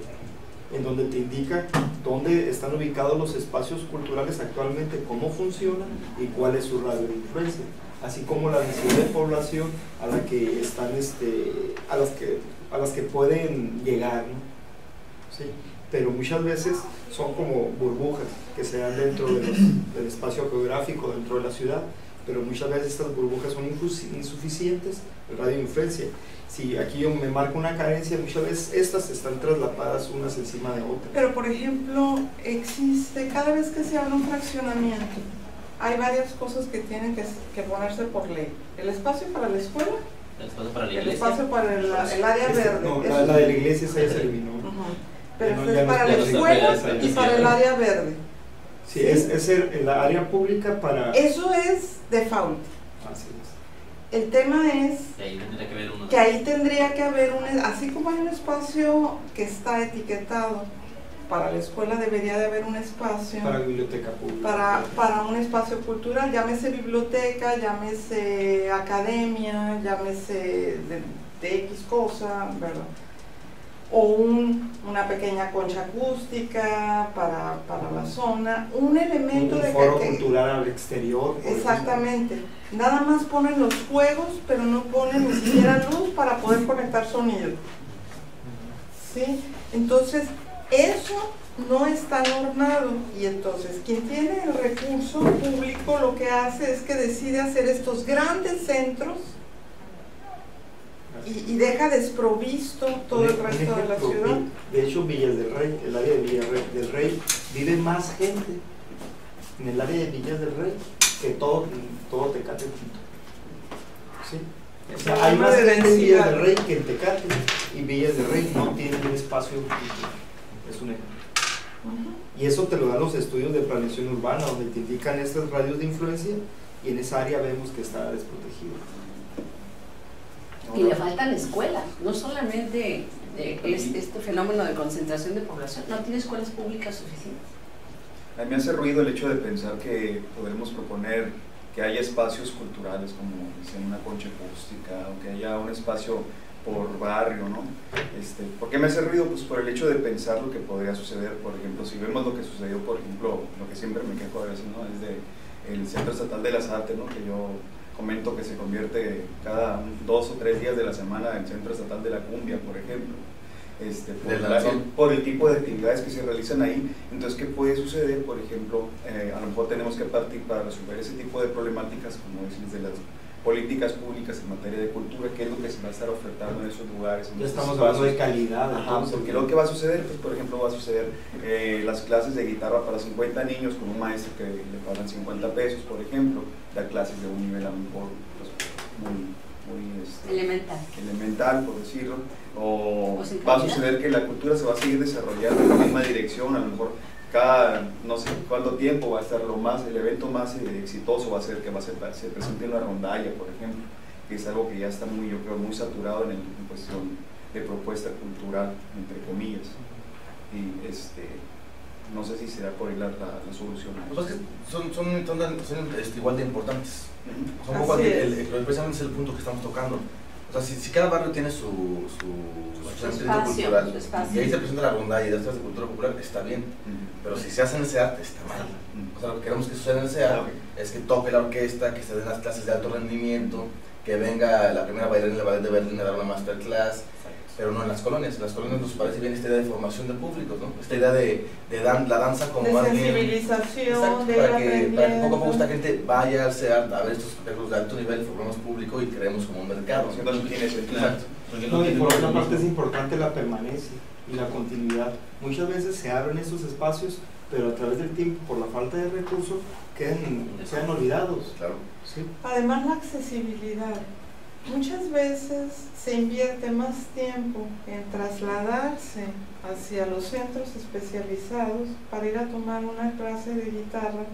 en donde te indica dónde están ubicados los espacios culturales actualmente, cómo funcionan y cuál es su radio de influencia, así como la densidad de población a la que están, a las que pueden llegar, ¿no? Sí. pero muchas veces son como burbujas que se dan dentro del espacio geográfico, dentro de la ciudad, pero muchas veces estas burbujas son insuficientes, el radio de influencia. Si aquí yo me marco una carencia, muchas veces estas están traslapadas unas encima de otras. Pero por ejemplo, existe, cada vez que se habla un fraccionamiento, hay varias cosas que tienen que ponerse por ley. El espacio para la escuela, El espacio para la iglesia. el espacio para el área verde. No, eso la de la iglesia esa ya se eliminó. Pero No, esto ya es no para la es escuela y para el área verde. Sí, es el área pública para... Eso es default. Así es. El tema es Y ahí tendría que haber uno. que ahí tendría que haber así como hay un espacio que está etiquetado para la escuela, debería de haber un espacio Para biblioteca pública. para un espacio cultural, llámese biblioteca, llámese academia, llámese de X cosa, ¿verdad? O una pequeña concha acústica para la zona, un elemento Un de foro cultural al exterior. por exactamente. Nada más ponen los juegos, pero no ponen ni siquiera luz para poder conectar sonido. ¿Sí? Entonces, eso no está normado y entonces quien tiene el recurso público lo que hace es que decide hacer estos grandes centros y deja desprovisto todo el resto de la ciudad. De hecho, Villas del Rey, el área de Villas del Rey, vive más gente en el área de Villas del Rey que todo Tecate junto. ¿Sí? O sea, hay más gente en Villas del Rey que en Tecate, y Villas del Rey no tiene un espacio público. Es un ejemplo. Y eso te lo dan los estudios de planeación urbana, donde te indican estos radios de influencia, y en esa área vemos que está desprotegido. Y le faltan escuelas, no solamente este fenómeno de concentración de población, no tiene escuelas públicas suficientes. A mí me hace ruido el hecho de pensar que podemos proponer que haya espacios culturales, como dicen, una concha acústica, o que haya un espacio por barrio, ¿no? ¿Por qué me hace ruido? Pues por el hecho de pensar lo que podría suceder. Por ejemplo, si vemos lo que sucedió, por ejemplo, lo que siempre me quejo a veces, ¿no? Es el Centro Estatal de las Artes, ¿no? Que yo comento que se convierte cada 2 o 3 días de la semana en Centro Estatal de la Cumbia, por ejemplo. Por el tipo de actividades que se realizan ahí. Entonces, ¿qué puede suceder? Por ejemplo, a lo mejor tenemos que partir para resolver ese tipo de problemáticas, como decís, de las políticas públicas en materia de cultura, qué es lo que se va a estar ofertando en esos lugares. Ya estamos hablando de calidad. Ajá, porque lo que va a suceder, pues por ejemplo, va a suceder las clases de guitarra para 50 niños con un maestro que le pagan 50 pesos, por ejemplo, da clases de un nivel a lo mejor pues, muy elemental, por decirlo, o va a suceder que la cultura se va a seguir desarrollando en la misma dirección, a lo mejor cada no sé cuánto tiempo va a estar el evento más exitoso va a ser que se presente una rondalla, por ejemplo, que es algo que ya está yo creo muy saturado en cuestión de propuesta cultural, entre comillas, y no sé si será por ahí la solución. Pues es que son igual de importantes. Son poco precisamente es el punto que estamos tocando. O sea, si cada barrio tiene su centro cultural y ahí se presenta la rondalla y las clases de cultura popular, está bien. Pero si se hace en ese arte, está mal. O sea, lo que queremos que suceda en ese arte es que toque la orquesta, que se den las clases de alto rendimiento, que venga la primera bailarina del ballet de Berlín a dar una masterclass, pero no en las colonias. En las colonias nos parece bien esta idea de formación de públicos, ¿no? Esta idea de la danza como de más sensibilización, bien, para que poco a poco esta gente vaya al CEART a ver estos espectáculos de alto nivel, formamos público y creemos como un mercado. No tiene sentido. Exacto. No, y por otra parte es importante la permanencia y la continuidad. Muchas veces se abren esos espacios, pero a través del tiempo, por la falta de recursos, sean olvidados. Claro. ¿Sí? Además, la accesibilidad. Muchas veces se invierte más tiempo en trasladarse hacia los centros especializados para ir a tomar una clase de guitarra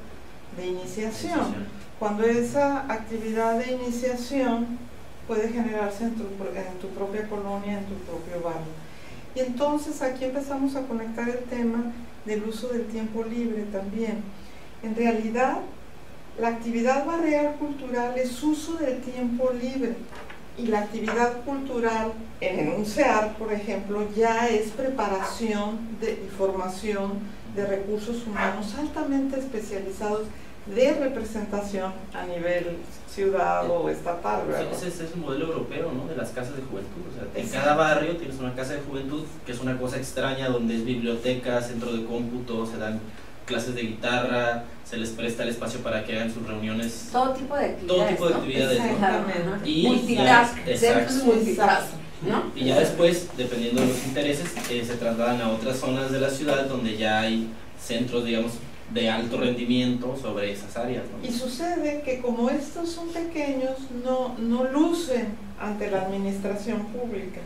de iniciación, cuando esa actividad de iniciación puede generarse en tu propia colonia, en tu propio barrio. Y entonces aquí empezamos a conectar el tema del uso del tiempo libre también. En realidad, la actividad barrial cultural es uso del tiempo libre, y la actividad cultural en un CEAR, por ejemplo, ya es preparación y formación de recursos humanos altamente especializados de representación a nivel ciudad o estatal, ¿verdad? Ese es el modelo europeo, ¿no? De las casas de juventud. O sea, en Exacto. cada barrio tienes una casa de juventud, que es una cosa extraña, donde es biblioteca, centro de cómputo, se dan clases de guitarra, se les presta el espacio para que hagan sus reuniones. Todo tipo de actividades. Todo tipo de actividades, ¿no? Exactamente. Y multitask, ya- centros exacto. multitask, ¿no? Y ya después, dependiendo de los intereses, se trasladan a otras zonas de la ciudad donde ya hay centros, digamos, de alto rendimiento sobre esas áreas, ¿no? Y sucede que como estos son pequeños, no lucen ante la administración pública,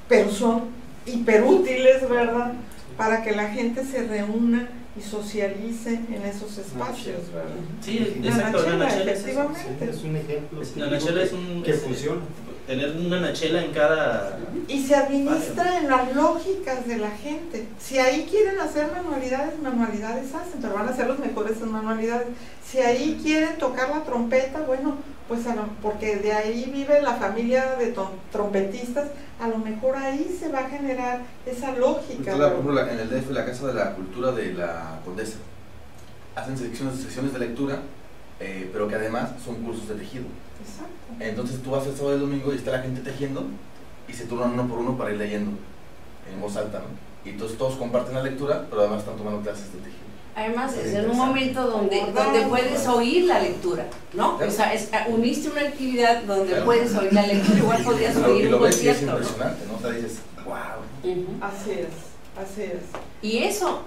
pero son hiperútiles, ¿verdad? Para que la gente se reúna y socialice en esos espacios, ¿verdad? Sí, La exacto, una nachela, nachela es eso. efectivamente. Es un ejemplo La nachela es un... que es- funciona. Tener una nachela en cada... Y se administra en las lógicas de la gente. Si ahí quieren hacer manualidades hacen, pero van a ser los mejores en manualidades. Si ahí quieren tocar la trompeta, bueno, pues porque de ahí vive la familia de trompetistas, a lo mejor ahí se va a generar esa lógica. Por ejemplo, en el DF, la Casa de la Cultura de la Condesa, hacen sesiones de lectura, pero que además son cursos de tejido. Exacto. Entonces tú vas el sábado y el domingo y está la gente tejiendo y se turnan uno por uno para ir leyendo en voz alta, ¿no? Y entonces todos comparten la lectura, pero además están tomando clases de tejido. Además, Es es en un interesante. momento donde puedes oír la lectura, ¿no? Claro. O sea, uniste una actividad donde Claro. puedes oír la lectura, igual podrías Y oír un lo ves y es concierto, ¿no? impresionante, ¿no? O sea, dices, wow. Ujú. Así es, así es. Y eso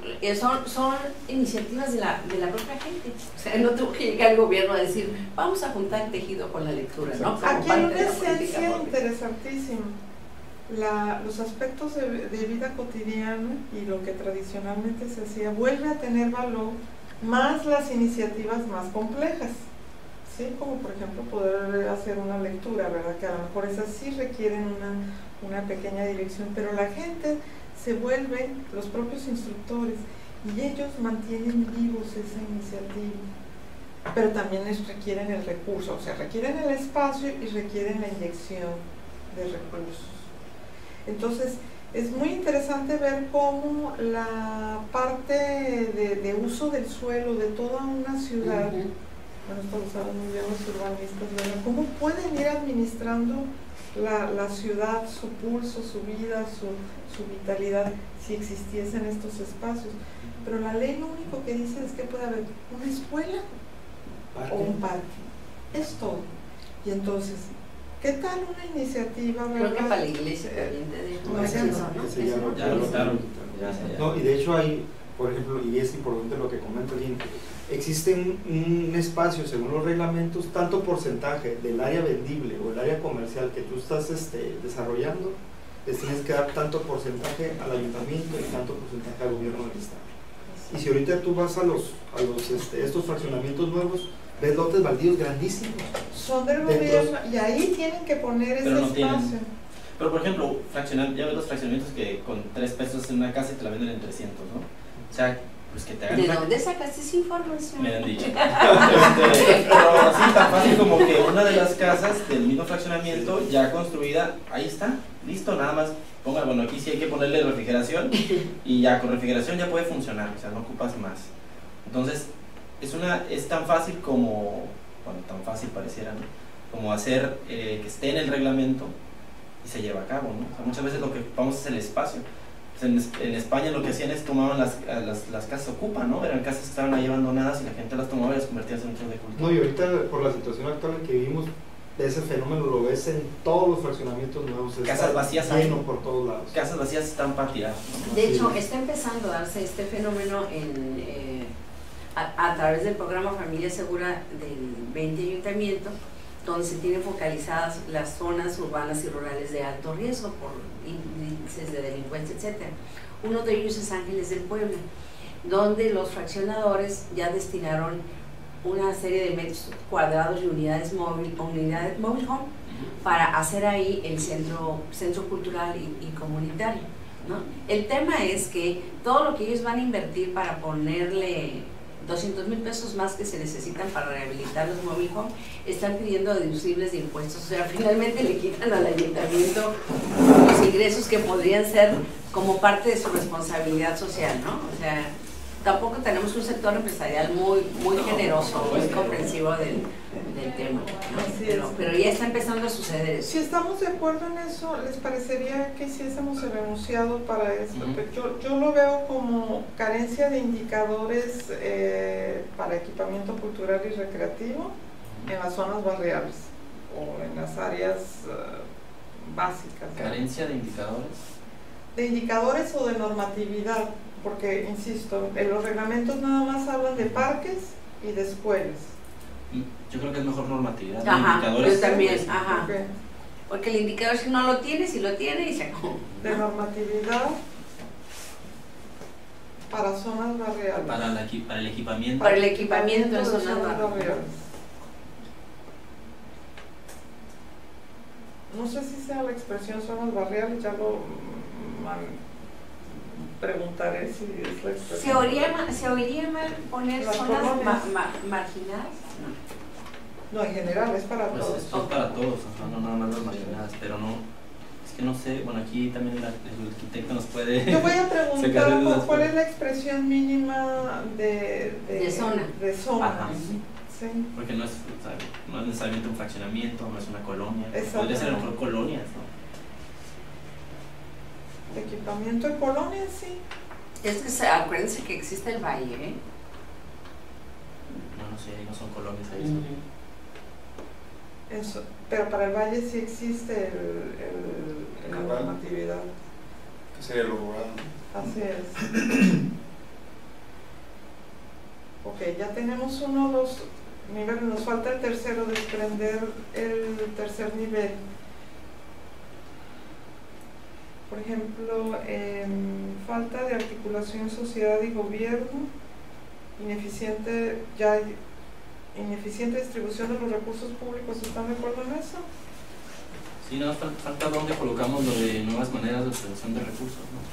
son iniciativas de la propia gente. O sea, no tuvo que llegar el gobierno a decir, vamos a juntar el tejido con la lectura, ¿no? Como Aquí hay parte una de la política esencia pública. interesantísima. Los aspectos de vida cotidiana y lo que tradicionalmente se hacía vuelve a tener valor, más las iniciativas más complejas, ¿sí? Como por ejemplo poder hacer una lectura, ¿verdad? Que a lo mejor esas sí requieren una pequeña dirección, pero la gente se vuelve los propios instructores y ellos mantienen vivos esa iniciativa, pero también requieren el recurso, o sea, requieren el espacio y requieren la inyección de recursos. Entonces, es muy interesante ver cómo la parte de uso del suelo de toda una ciudad, Ujú. bueno, esto lo saben muy bien los urbanistas, ¿verdad? Cómo pueden ir administrando la ciudad, su pulso, su vida, su vitalidad, si existiesen estos espacios. Pero la ley lo único que dice es que puede haber una escuela o un parque, es todo. Y entonces, ¿qué tal una iniciativa, Creo que verdad? para la iglesia también te dejo No, eso, ya ¿no? Ese ya Eso lo- no. Ya lo votaron. No, y de hecho hay, por ejemplo, y es importante lo que comenta Jim, existe un espacio según los reglamentos, tanto porcentaje del área vendible o el área comercial que tú estás desarrollando, les tienes que dar tanto porcentaje al ayuntamiento y tanto porcentaje al gobierno del estado. Y si ahorita tú vas a estos fraccionamientos nuevos, ves lotes baldíos grandísimos. Son del Dentro- gobierno y ahí tienen que poner Pero ese no tienen. espacio. Pero por ejemplo, ya ves los fraccionamientos que con 3 pesos en una casa y te la venden en 300, ¿no? O sea, pues que te hagan ¿De una- dónde sacaste esa información? Me han dicho. Pero así tan fácil como que una de las casas del mismo fraccionamiento ya construida, ahí está, listo, nada más ponga, bueno, aquí sí hay que ponerle refrigeración y ya con refrigeración ya puede funcionar, o sea, no ocupas más. Entonces, es tan fácil como, bueno, tan fácil pareciera, ¿no? Como hacer que esté en el reglamento y se lleva a cabo, ¿no? O sea, muchas veces lo que ocupamos es el espacio. En España lo que hacían es tomaban las casas ocupan, ¿no? Eran casas que estaban ahí abandonadas y la gente las tomaba y las convertía en centros de culto. No, y ahorita por la situación actual en que vivimos, ese fenómeno lo ves en todos los fraccionamientos nuevos. Casas está vacías hay. lleno por todos lados. Casas vacías están para tirar, ¿no? De hecho, está empezando a darse este fenómeno a través del programa Familia Segura del 20 Ayuntamiento, donde se tienen focalizadas las zonas urbanas y rurales de alto riesgo por índices de delincuencia, etc. Uno de ellos es Ángeles del Puebla, donde los fraccionadores ya destinaron una serie de metros cuadrados y unidades móvil home para hacer ahí el centro cultural y comunitario, ¿no? El tema es que todo lo que ellos van a invertir para ponerle 200,000 pesos más que se necesitan para rehabilitar los mobile home, están pidiendo deducibles de impuestos. O sea, finalmente le quitan al ayuntamiento los ingresos que podrían ser como parte de su responsabilidad social, ¿no? O sea, tampoco tenemos un sector empresarial muy generoso, muy comprensivo del tema, ¿no? Pero ya está empezando a suceder eso. Si estamos de acuerdo en eso, ¿les parecería que hiciésemos el enunciado para esto? Yo lo veo como carencia de indicadores para equipamiento cultural y recreativo en las zonas barriales o en las áreas básicas, ¿no? ¿Carencia de indicadores? De indicadores o de normatividad, porque, insisto, en los reglamentos nada más hablan de parques y de escuelas. Yo creo que es mejor normatividad. Ajá, Indicadores. yo también, ajá. Okay. Porque el indicador si no lo tiene, si lo tiene y se acabó. De normatividad para zonas barriales. Para el equipamiento. Para el equipamiento en de zonas barriales. No sé si sea la expresión zonas barriales, ya lo preguntaré si es la expresión. ¿Se oiría mal poner Las zonas colonias. marginadas? No, en general, es para Pues todos. esto es para todos, ajá, no nada más las marginadas, pero no, es que no sé, bueno, aquí también el arquitecto nos puede... Yo voy a sacar de preguntar dudas, cuál pero- es la expresión mínima De zona. De zona. Ajá. Sí. Porque no es, o sea, no es necesariamente un fraccionamiento, no es una colonia, podría ser a lo mejor colonias, ¿no? Equipamiento de colonias, sí. Es que acuérdense que existe el valle, ¿eh? No sé, ahí no son colonias, ahí son... Eso, pero para el valle sí existe la Rural. normatividad. ¿Qué sería lo rural? Así es. Ok, ya tenemos uno, dos niveles, nos falta el tercero, desprender el tercer nivel. Por ejemplo, falta de articulación sociedad y gobierno, ineficiente distribución de los recursos públicos, ¿están de acuerdo en eso? Sí, nada más falta dónde colocamos lo de nuevas maneras de obtención de recursos, ¿no?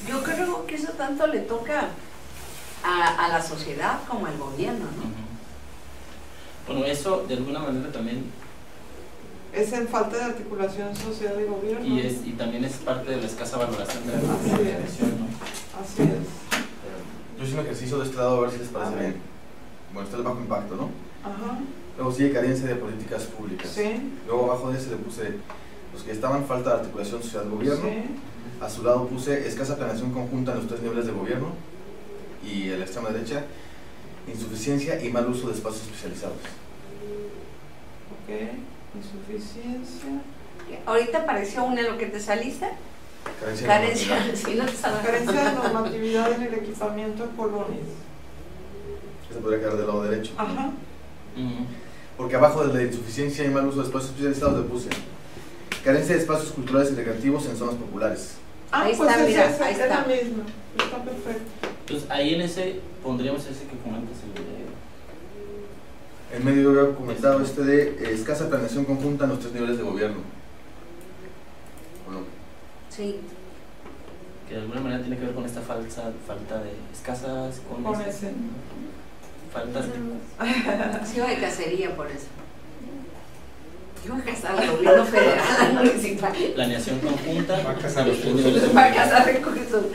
Yo creo que eso tanto le toca a la sociedad como al gobierno, ¿no? Ujú. Bueno, eso de alguna manera también, Es en falta de articulación sociedad y gobierno. y también es parte de la escasa valoración de la Así es. organización, ¿no? Así es. Yo hice un ejercicio de este lado a ver si les A parece ver. bien. Bueno, está el bajo impacto, ¿no? Ajá. Luego sigue carencia de políticas públicas. Sí. Luego abajo de ese le puse los que estaban falta de articulación sociedad-gobierno. Sí. A su lado puse escasa planeación conjunta en los 3 niveles de gobierno. Y a la extrema derecha, insuficiencia y mal uso de espacios especializados. Ok. Insuficiencia. Ahorita apareció una en lo que te saliste. Carencia de Carencia, normatividad. sí, no te saliste. Carencia de normatividad en el equipamiento de colonias. Ese podría quedar del lado derecho. Ajá. Ujú. Porque abajo de la insuficiencia y mal uso de espacios especializados le puse carencia de espacios culturales y recreativos en zonas populares. Ahí pues está, esa mira, es ahí la está. misma. Está perfecto. Entonces ahí en ese pondríamos ese que comentas, el de... En medio yo había comentado este de escasa planeación conjunta en los 3 niveles de gobierno. ¿O no? Sí. que de alguna manera tiene que ver con esta falta de escasas Con ese. faltas Sí, iba de cacería por eso. Iba a casar al gobierno federal, al municipal. planeación conjunta. Va a casar los tres niveles de Va a gobierno. casar recursos.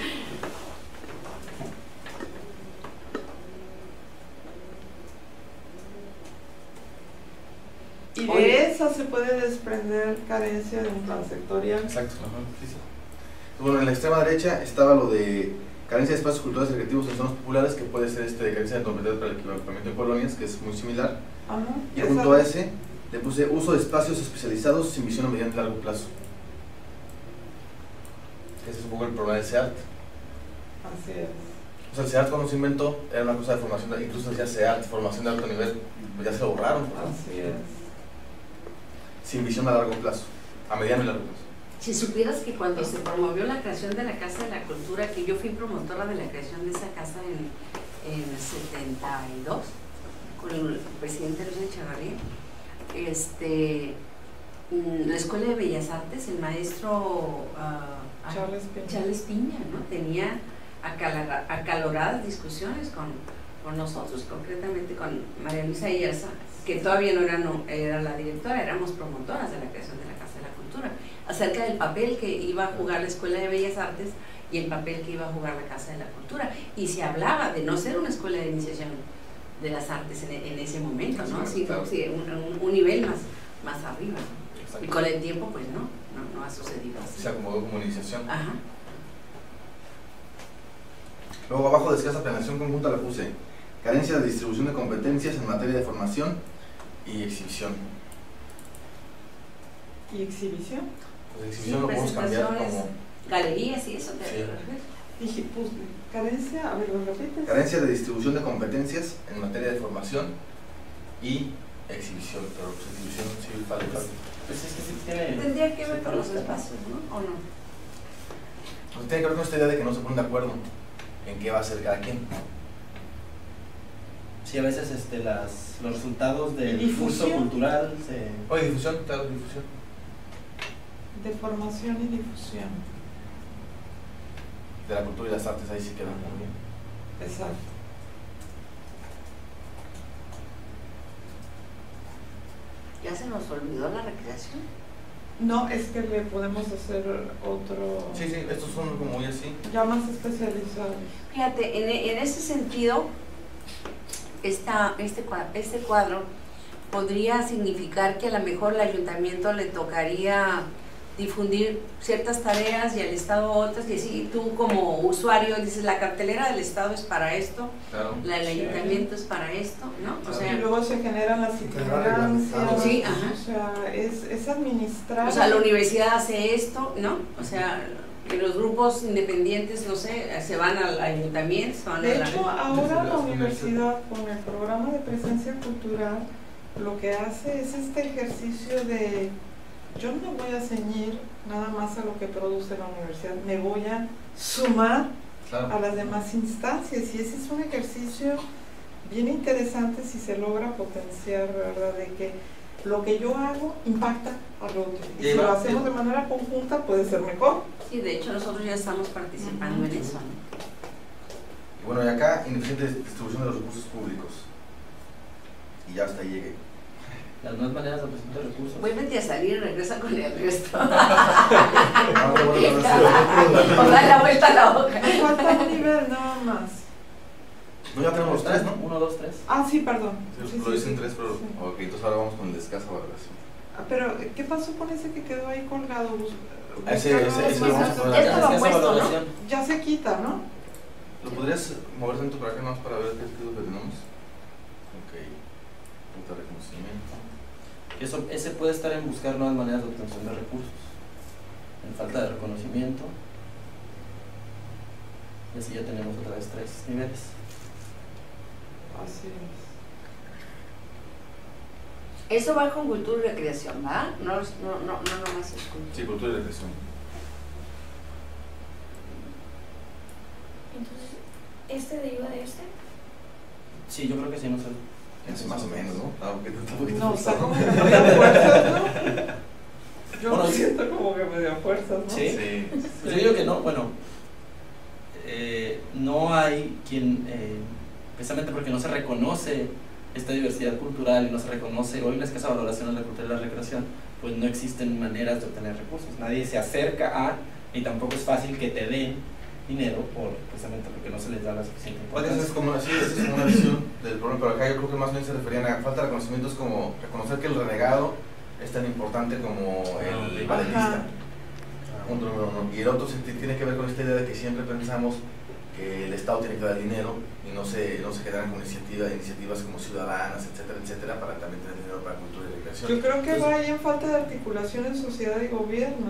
Y de esa se puede desprender carencia de un plan sectorial. Exacto. Ajá, sí, sí. Bueno, en la extrema derecha estaba lo de carencia de espacios culturales y recreativos en zonas populares, que puede ser de carencia de normatividad para el equipamiento de colonias, que es muy similar. Ajá. Y junto a ese le puse uso de espacios especializados sin visión a mediano y largo plazo. Ese es un poco el problema del SEART. Así es. O sea, el SEART cuando se inventó era una cosa de formación, incluso decía SEART, formación de alto nivel, pues ya se lo borraron, pues, Así es. sin visión a largo plazo, a mediano y largo plazo. Si supieras que cuando se promovió la creación de la Casa de la Cultura, que yo fui promotora de la creación de esa casa en 72, con el presidente Luis Echevarría, la Escuela de Bellas Artes, el maestro Charles Piña, ¿no? Tenía acaloradas discusiones con nosotros, concretamente con María Luisa Ayerza, que todavía no era la directora, éramos promotoras de la creación de la Casa de la Cultura, acerca del papel que iba a jugar la Escuela de Bellas Artes y el papel que iba a jugar la Casa de la Cultura. Y se hablaba de no ser una escuela de iniciación de las artes en ese momento, ¿no? Sí, claro. Sí, un nivel más arriba, ¿no? Y con el tiempo, pues no ha sucedido así. Se acomodó como iniciación. Ajá. Luego abajo de escasa planeación conjunta la puse carencia de distribución de competencias en materia de formación y exhibición. ¿Y exhibición? Pues exhibición lo podemos cambiar como Galerías y eso te Sí. refieres. Dije, pues, carencia, a ver, ¿lo repites? carencia de distribución de competencias en materia de formación y exhibición, pero pues exhibición sí falta. Pues es que sí tiene... Tendría que ver con los espacios, ¿no? ¿O no? Pues tiene que ver con esta idea de que no se ponen de acuerdo en qué va a hacer cada quien. Sí, a veces los resultados del curso Difusión. cultural se... Oye, difusión, claro, difusión. De formación y difusión. De la cultura y las artes, ahí sí quedan muy bien. Exacto. ¿Ya se nos olvidó la recreación? No, es que le podemos hacer otro, Sí, sí, estos son como muy así. ya más especializados. Fíjate, en ese sentido, este cuadro podría significar que a lo mejor el ayuntamiento le tocaría difundir ciertas tareas y al Estado otras, y así tú como usuario dices, la cartelera del Estado es para esto, Claro. la del ayuntamiento es para esto, ¿no? O Claro. sea, Y luego se generan las itinerancias. Sí, ajá. O sea, es administrar. o sea, la universidad hace esto, ¿no? O sea, que los grupos independientes, no sé, se van al ayuntamiento, se van De a la... hecho, ahora la universidad con el programa de presencia cultural lo que hace es este ejercicio de yo no me voy a ceñir nada más a lo que produce la universidad, me voy a sumar Claro. a las demás instancias y ese es un ejercicio bien interesante si se logra potenciar, ¿verdad? De que lo que yo hago impacta al otro y si lo hacemos de manera conjunta puede ser mejor. Sí, de hecho nosotros ya estamos participando en eso, ¿no? Y bueno, y acá, ineficiente distribución de los recursos públicos. Y ya hasta ahí llegué. Las nuevas maneras de presentar recursos. Vuélvete a salir y regresa con el resto. Ah, bueno, O da la vuelta a la hoja. Me falta un nivel nada más. No, ya tenemos los tres, ¿no? 1, 2, 3. Ah, sí, perdón. Sí, Sí, lo sí, dicen sí. tres, pero... Sí. Ok, entonces ahora vamos con el de escasa valoración. Ah, pero, ¿qué pasó con ese que quedó ahí colgado? Ese lo vamos a poner Ya acá. estaba puesto, ¿no? Ya se quita, ¿no? ¿Lo podrías mover tanto para acá más para ver qué es lo que tenemos? Ok. Punto de reconocimiento. Ese puede estar en buscar nuevas maneras de obtención de recursos. En falta de reconocimiento. Y así ya tenemos otra vez 3 niveles. Así es. Eso va con cultura y recreación, ¿verdad? No nomás es cultura. Sí, cultura y recreación. Entonces, ¿este deriva de este? Sí, yo creo que sí, no sé. Es más o menos, ¿no? Aunque tampoco No, está como que me dio fuerzas, ¿no? Yo Bueno, lo siento como que me dio fuerzas, ¿no? Sí. Sí. Pues yo digo que no, bueno, no hay quien, precisamente porque no se reconoce esta diversidad cultural y no se reconoce hoy la escasa valoración de la cultura y la recreación, pues no existen maneras de obtener recursos. Nadie se acerca a, y tampoco es fácil que te den dinero precisamente porque no se les da la suficiente Pues esa es importancia. como, esa es como una visión del problema, pero acá yo creo que más bien se referían a falta de reconocimiento, es como reconocer que el renegado es tan importante como el balletista. Punto número uno. Y el otro tiene que ver con esta idea de que siempre pensamos que el Estado tiene que dar dinero y no se generan con iniciativas como ciudadanas, etcétera, etcétera, para también tener dinero para cultura y recreación. Yo creo que Entonces, va ahí en falta de articulación en sociedad y gobierno.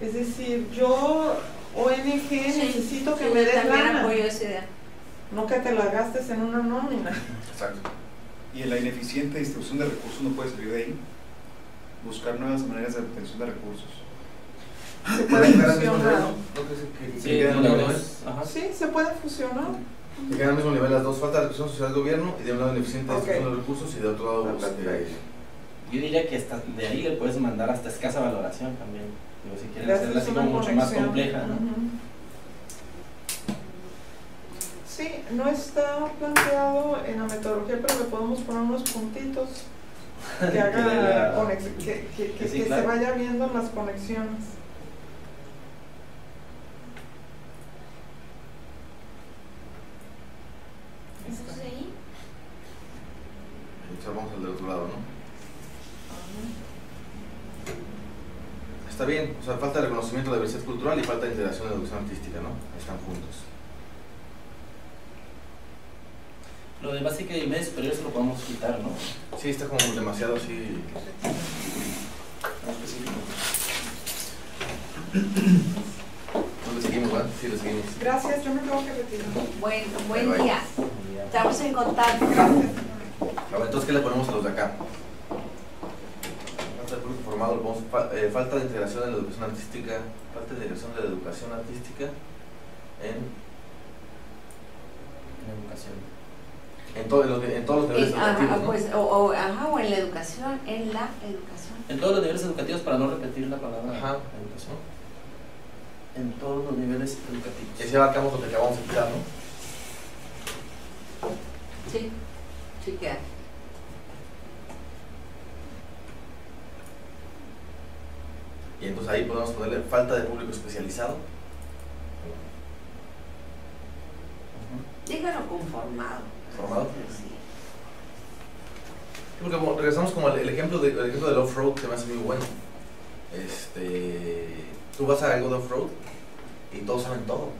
Es decir, yo, ONG, necesito que me des también lana, apoyo esa idea. no que te la gastes en una nómina. Exacto. Y en la ineficiente distribución de recursos no puede salir de ahí. Buscar nuevas maneras de obtención de recursos. Se puede ¿Queda al mismo nivel, fusionar. no? ¿No crees que Sí, queda al no, mismo no, nivel? ajá. Sí, se puede fusionar. Que quedan al mismo nivel las dos, falta de recursos social y gobierno, y de un lado ineficiente Ok. distribución de recursos y de otro lado Perfecto. Yo diría que hasta de ahí le puedes mandar hasta escasa valoración también. Digo, si quieren Le hacerla haces así una como mucho más conexión. compleja, ¿no? Ujú. Sí, no está planteado en la metodología, pero le podemos poner unos puntitos que haga que sí, se claro. vaya viendo las conexiones. observamos el del otro lado, ¿no? Está bien, o sea, falta de reconocimiento de la diversidad cultural y falta de integración de la educación artística, ¿no? Están juntos. Lo de básica y media superior eso lo podemos quitar, ¿no? Sí, está como demasiado así. específico. No le seguimos, ¿verdad? Sí, le seguimos. Gracias, yo me tengo que retirar. Buen Bye, bye. día. Estamos en contacto. Gracias. A ver, entonces, ¿qué le ponemos a los de acá? Falta de público formado, le ponemos falta de integración en la educación artística, falta de integración de la educación artística en educación. todos los niveles educativos, ¿no? Pues, o en la educación, En todos los niveles educativos, para no repetir la palabra Ajá. educación. En todos los niveles educativos. Y así abarcamos lo que acabamos de quitar, ¿no? Sí, sí queda. Y entonces ahí podemos ponerle falta de público especializado. Dígalo conformado. ¿Formado? Sí. Porque como regresamos como el ejemplo del off-road que me hace muy bueno. Tú vas a algo de off-road y todos saben todo.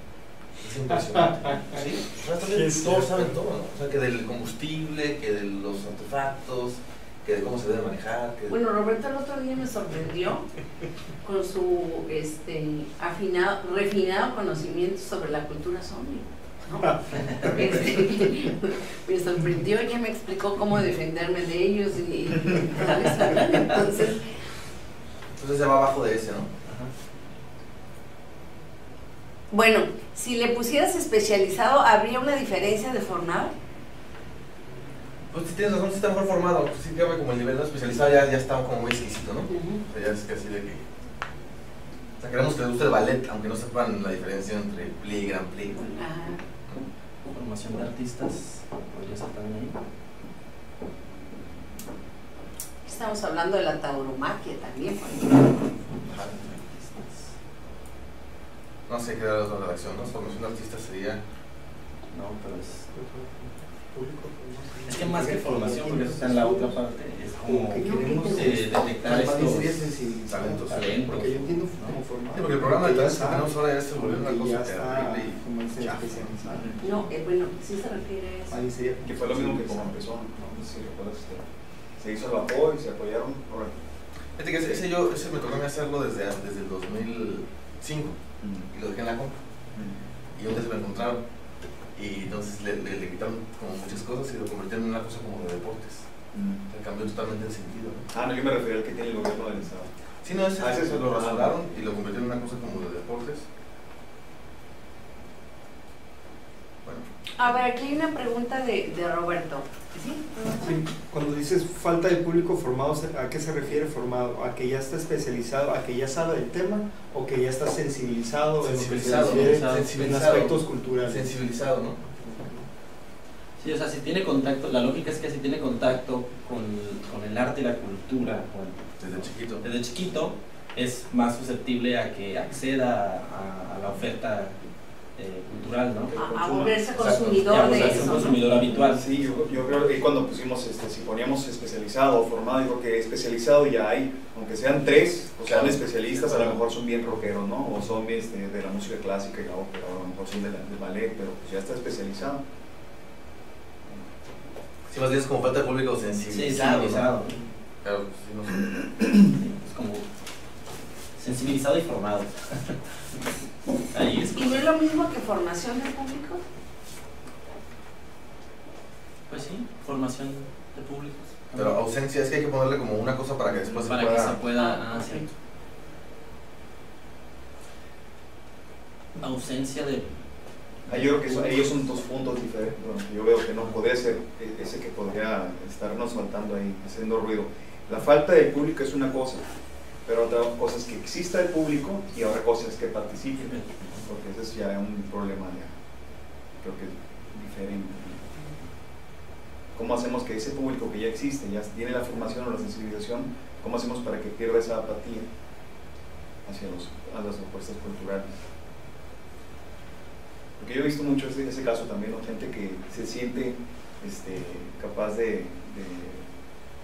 Es impresionante. ¿Sí? Todos saben todo, ¿no? O sea, que del combustible, que de los artefactos, que de cómo se debe manejar. Que Bueno, Roberto el otro día me sorprendió con su refinado conocimiento sobre la cultura zombie. ¿No? Me sorprendió, ya me explicó cómo defenderme de ellos y entonces se va abajo de ese, ¿no? Ajá. Bueno, si le pusieras especializado, ¿habría una diferencia de formado? Pues si tienes razón, si está mejor formado, pues sí, dígame, como el nivel no especializado ya está como muy exquisito, ¿no? O sea, ya es casi de que... O sea, queremos que les guste el ballet, aunque no sepan la diferencia entre plie y gran plie. Ajá. Formación de artistas, podría ser también ahí. Estamos hablando de la tauromaquia también, por ejemplo. Ajá. No sé qué da la otra redacción, ¿no? Formación de artistas sería... No, pero es que más que formación, porque eso está en la otra parte, es como que queremos detectar estos talentos. Porque yo entiendo ¿no? como formado. Sí, porque el programa de ya talentos que está, tenemos ahora ya se volvió una que cosa ya está terrible y como ese chafa. especializado. No, bueno, sí se refiere a eso. Ahí sería Que fue lo mismo que como empezó, ¿no? Si recuerdas, se hizo el vapor y se apoyaron. Fíjate que ese me tocó a mí hacerlo desde el 2005 y lo dejé en la compra. Y un día se me encontraron y entonces le quitaron como muchas cosas y lo convirtieron en una cosa como de deportes. Se cambió totalmente el sentido, ¿no? Ah, no, yo me refería al que tiene el gobierno del estado. Sí, no, ese ese lo rasuraron y lo convirtieron en una cosa como de deportes. Bueno. A ver, aquí hay una pregunta de Roberto. ¿Sí? Sí, cuando dices falta de público formado, ¿a qué se refiere formado? ¿A que ya está especializado, a que ya sabe del tema o que ya está sensibilizado, Sensibilizado, en lo que se refiere sensibilizado. en aspectos culturales? Sensibilizado, ¿no? Sí, o sea, si tiene contacto, la lógica es que si tiene contacto con el arte y la cultura desde chiquito, es más susceptible a que acceda a la oferta cultural, ¿no? A volverse Exacto. consumidor de Es un eso. consumidor habitual. Sí, yo creo que cuando pusimos, si poníamos especializado o formado, digo que especializado ya hay, aunque sean tres, o sean especialistas, a lo mejor son bien rockeros, ¿no? O son de la música clásica y la ópera, o a lo mejor son del ballet, pero pues ya está especializado. Sí, más bien es como falta de público sensibilizado. Sí, sensibilizado. ¿no? Claro, sí, no sé. Es como sensibilizado y formado. Ahí es. ¿Y no es lo mismo que formación del público? Pues sí, formación de públicos. Pero ausencia es que hay que ponerle como una cosa para que después para se que pueda... se pueda. Ah, Sí. Ausencia de. Yo creo que ellos son dos puntos diferentes. Bueno, yo veo que no puede ser ese que podría estarnos faltando ahí, haciendo ruido. La falta de público es una cosa, pero otra cosa es que exista el público y otra cosa es que participe, porque ese es ya un problema ya, creo que diferente. ¿Cómo hacemos que ese público que ya existe, ya tiene la formación o la sensibilización, cómo hacemos para que pierda esa apatía hacia las propuestas culturales? Porque yo he visto mucho ese caso también, ¿no? Gente que se siente capaz de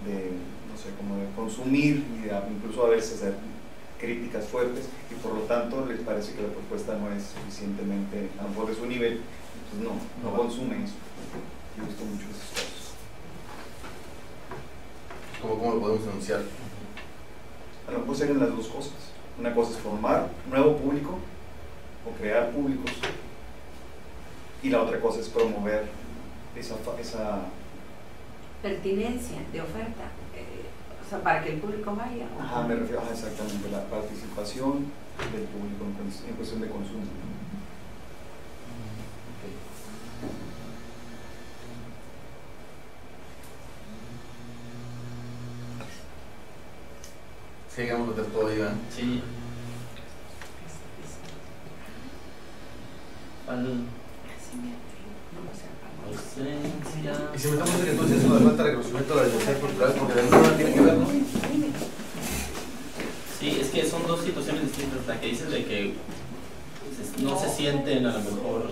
no sé, como de consumir y incluso a veces hacer críticas fuertes, y por lo tanto les parece que la propuesta no es suficientemente, a lo mejor de su nivel, pues no consume eso. Yo he visto muchos de esos casos. ¿Cómo lo podemos denunciar? A lo mejor serían las dos cosas. Una cosa es formar nuevo público o crear públicos, y la otra cosa es promover esa pertinencia de oferta, o sea, para que el público vaya. Ajá, me refiero exactamente a la participación del público en cuestión de consumo. Sigamos de todo, Iván. Sí. Y si metemos en entonces eso de falta de reconocimiento de la diversidad cultural, porque de alguna manera tiene que ver, ¿no? Sí, es que son dos situaciones distintas. La que dices de que no se sienten a lo mejor,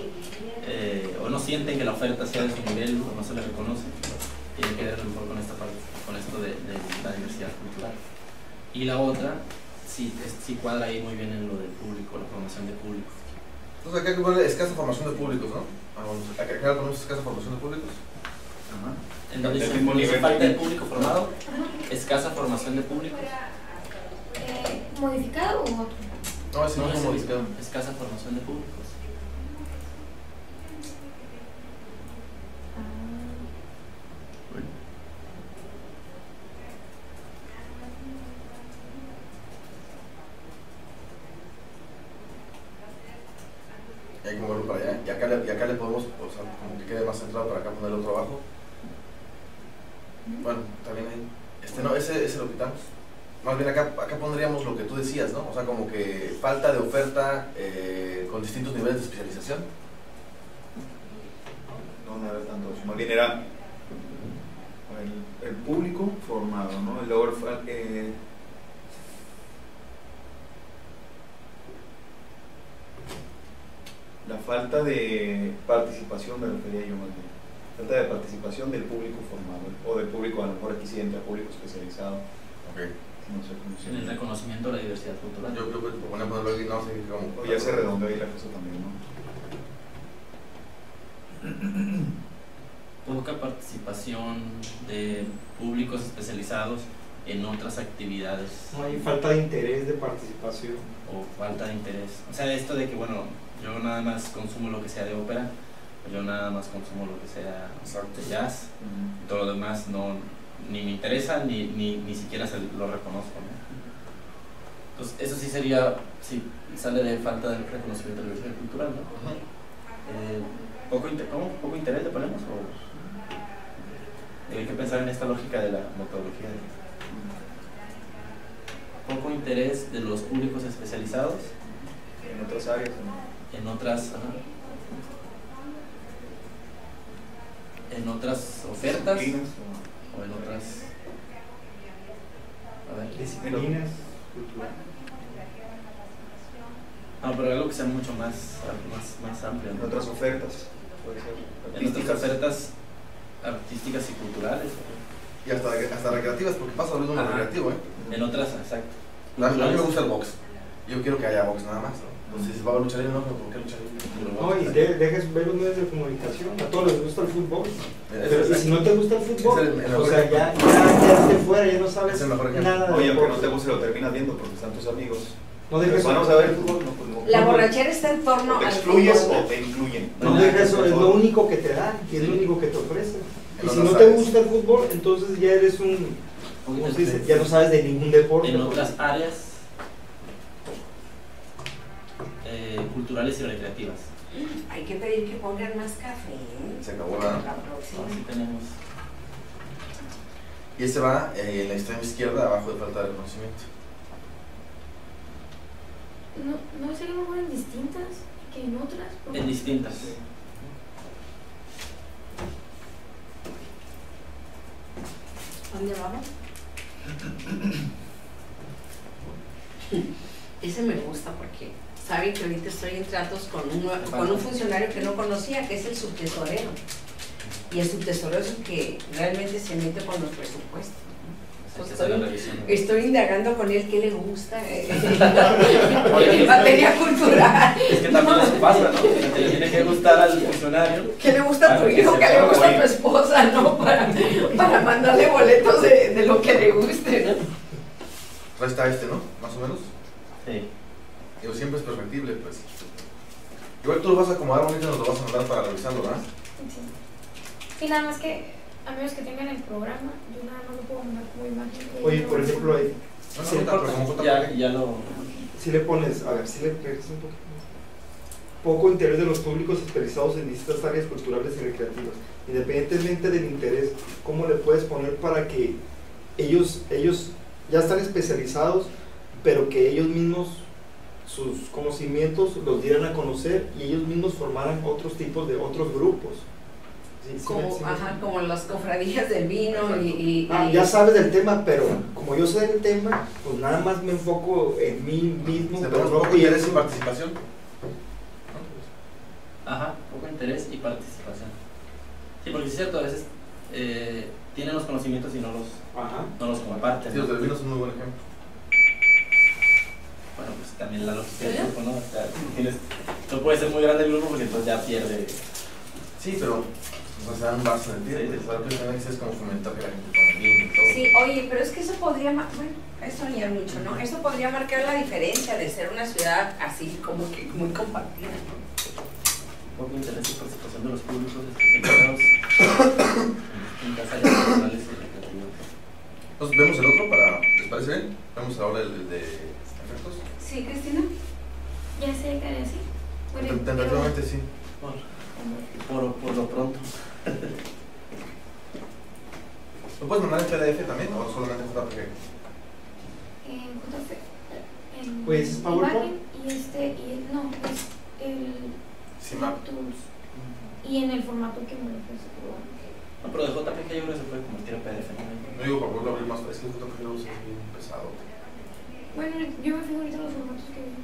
o no sienten que la oferta sea de su nivel, o no se les reconoce, tiene que ver a lo mejor con esta parte, con esto de la diversidad cultural. Y la otra, sí cuadra ahí muy bien en lo del público, la formación de públicos. Entonces acá hay que poner escasa formación de públicos, ¿no? Acá ponemos escasa formación de públicos. Ajá. En donde Del mismo dice nivel. falta de público formado, escasa formación de públicos. ¿Modificado o otro? No, ese no es como modificado. Escasa formación de públicos. Y hay que moverlo para allá. Y acá le podemos, o sea, como que quede más centrado para acá, poner el otro abajo. Bueno, también ahí. No, ese lo quitamos. Más bien acá pondríamos lo que tú decías, ¿no? O sea, como que falta de oferta con distintos niveles de especialización. No era tanto eso. Más bien era el público formado, ¿no? Y luego la falta de participación, me refería yo más bien. Falta de participación del público formado, o del público, a lo mejor aquí sí entra público especializado. Ok. No sé cómo se En el reconocimiento de la diversidad cultural. Yo creo que ponerlo aquí, no sé cómo. O ya se redondeó ahí la cosa también, ¿no? Poca participación de públicos especializados en otras actividades. No hay falta de interés de participación. O falta de interés. O sea, esto de que, bueno, yo nada más consumo lo que sea de ópera, o yo nada más consumo lo que sea de jazz, y todo lo demás ni me interesa, ni siquiera lo reconozco, ¿no? Entonces, eso sí sería, sí, sale de falta de reconocimiento de la diversidad cultural, ¿no? ¿Poco interés le ponemos? ¿O hay que pensar en esta lógica de la metodología? Poco interés de los públicos especializados En otras áreas, ¿no? en otras ofertas o en otras Disciplinas culturales. no, pero algo que sea mucho más amplio, ¿no? En otras ofertas, puede ser. En otras ofertas artísticas y culturales, Y hasta recreativas, porque pasa lo mismo en lo recreativo, ¿eh? en otras, exacto. A mí me gusta el box. Yo quiero que haya box nada más, ¿no? Entonces, si va a luchar libre, no, ¿por qué luchar libre? No, y dejes ver los medios de comunicación. A todos les gusta el fútbol. Pero y si no te gusta el fútbol, o sea, ya quedaste fuera, ya no sabes nada. Oye, aunque no te guste, lo terminas viendo porque están tus amigos. No dejes vamos a ver el fútbol, no, pues no. La borrachera está en torno O te al excluyes fútbol. o te incluyen. No dejes eso, es lo único que te dan y es lo único que te ofrecen. Y si no te gusta el fútbol, entonces ya eres ¿cómo se dice? Ya no sabes de ningún deporte. En otras áreas culturales y recreativas. Hay que pedir que pongan más café. Se acabó la. La próxima. Así tenemos. Y ese va en la extrema izquierda, abajo de falta de reconocimiento. ¿No sería mejor en distintas que en otras? En distintas. ¿Dónde vamos? Ese me gusta porque saben que ahorita estoy en tratos con un funcionario que no conocía, que es el subtesorero. y a su tesorero que realmente se mete con los presupuestos. Estoy indagando con él qué le gusta en materia cultural. Es que también eso pasa, ¿no? Que le tiene que gustar al funcionario. ¿Qué le gusta a tu hijo? ¿Qué le gusta a tu esposa? ¿No? Para mandarle boletos de lo que le guste, ¿no? Resta ¿no? Más o menos. Sí. Digo, siempre es perfectible, pues. Igual tú lo vas a acomodar bonito y nos lo vas a mandar para revisarlo, ¿verdad? Sí. Sí, nada más que a menos que tengan el programa, yo nada más lo puedo mandar como imagen. Oye, por ejemplo, ahí, Ya lo... si le pones, a ver, si le pegas un poquito más. Poco interés de los públicos especializados en distintas áreas culturales y recreativas. Independientemente del interés, ¿cómo le puedes poner para que ellos ya están especializados, pero que ellos mismos, sus conocimientos los dieran a conocer y ellos mismos formaran otros tipos de otros grupos? Sí, como las cofradías del vino y ya sabes del tema, pero como yo sé del tema, pues nada más me enfoco en mí mismo. Pero no poco interés y participación. Ajá, poco interés y participación. Sí, porque es cierto, a veces tienen los conocimientos y no los comparten. Sí, los del vino son un muy buen ejemplo. Bueno, pues también la lógica del grupo, ¿no? O sea, no puede ser muy grande el grupo porque entonces ya pierde. Sí, pero se dan un vaso de tiempo. Lo que es como fomentar que la gente tome vino y todo. Sí, oye, pero es que eso podría, bueno, eso ni es mucho, ¿no? Eso podría marcar la diferencia de ser una ciudad así como que muy compartida, ¿no? Poco interés y participación de los públicos especializados en distintas áreas culturales y recreativas. Entonces, ¿vemos el otro para, les parece bien? Vemos ahora el de efectos. Sí, Cristina. Ya sé, cara, sí. Bueno, Tentativamente sí. Por lo pronto. ¿Lo puedes mandar en PDF también o solamente en JPG? En JPG. Pues PowerPoint. No, es el CIMAP. Tools. Y en el formato que me lo ofrece. No, pero de JPG yo creo que se puede convertir en PDF, ¿no? No digo para poderlo abrir más, es que el JPG lo usa bien pesado. Bueno, yo me fijo ahorita los formatos que vi.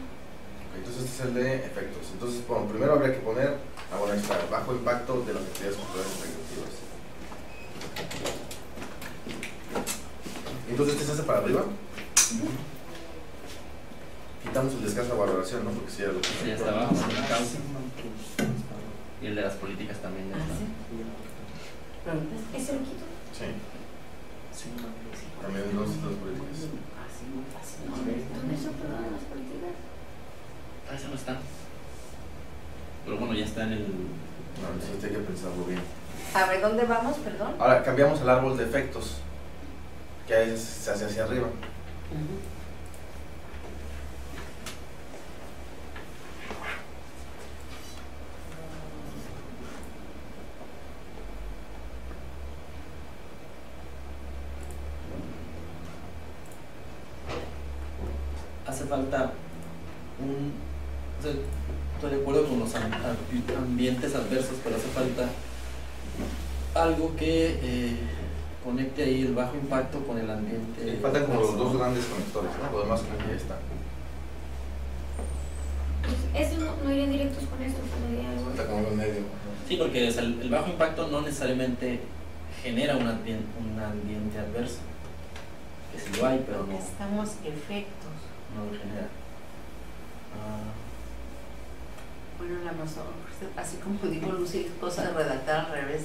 Entonces este es el de efectos. Entonces, bueno, primero habría que poner, bueno, está bajo impacto de las actividades culturales y recreativas. Entonces este se hace para arriba. Quitamos el descanso de valoración, ¿no? Porque si ya lo Sí, ya está abajo, en la causa. Y el de las políticas también ya está. ¿Ese lo quito? Sí. También los de las políticas. ¿Dónde son todas las políticas? Ese no está. Pero bueno, ya está en el... No, entonces hay que pensarlo bien. A ver, ¿dónde vamos, perdón? Ahora cambiamos el árbol de efectos, que ahí se hace hacia arriba. Hace falta o sea, estoy de acuerdo con los ambientes adversos, pero hace falta algo que conecte ahí el bajo impacto con el ambiente. Faltan como los dos grandes conectores, ¿no? Lo demás como que ya está. Esos no irían directos con esto, faltaría algo. Falta como en medio. Sí, porque el bajo impacto no necesariamente genera un ambiente adverso. Que sí lo hay, pero no. Necesitamos efectos. No lo genera. Bueno, la más así como dijo Lucy, cosa de redactar al revés.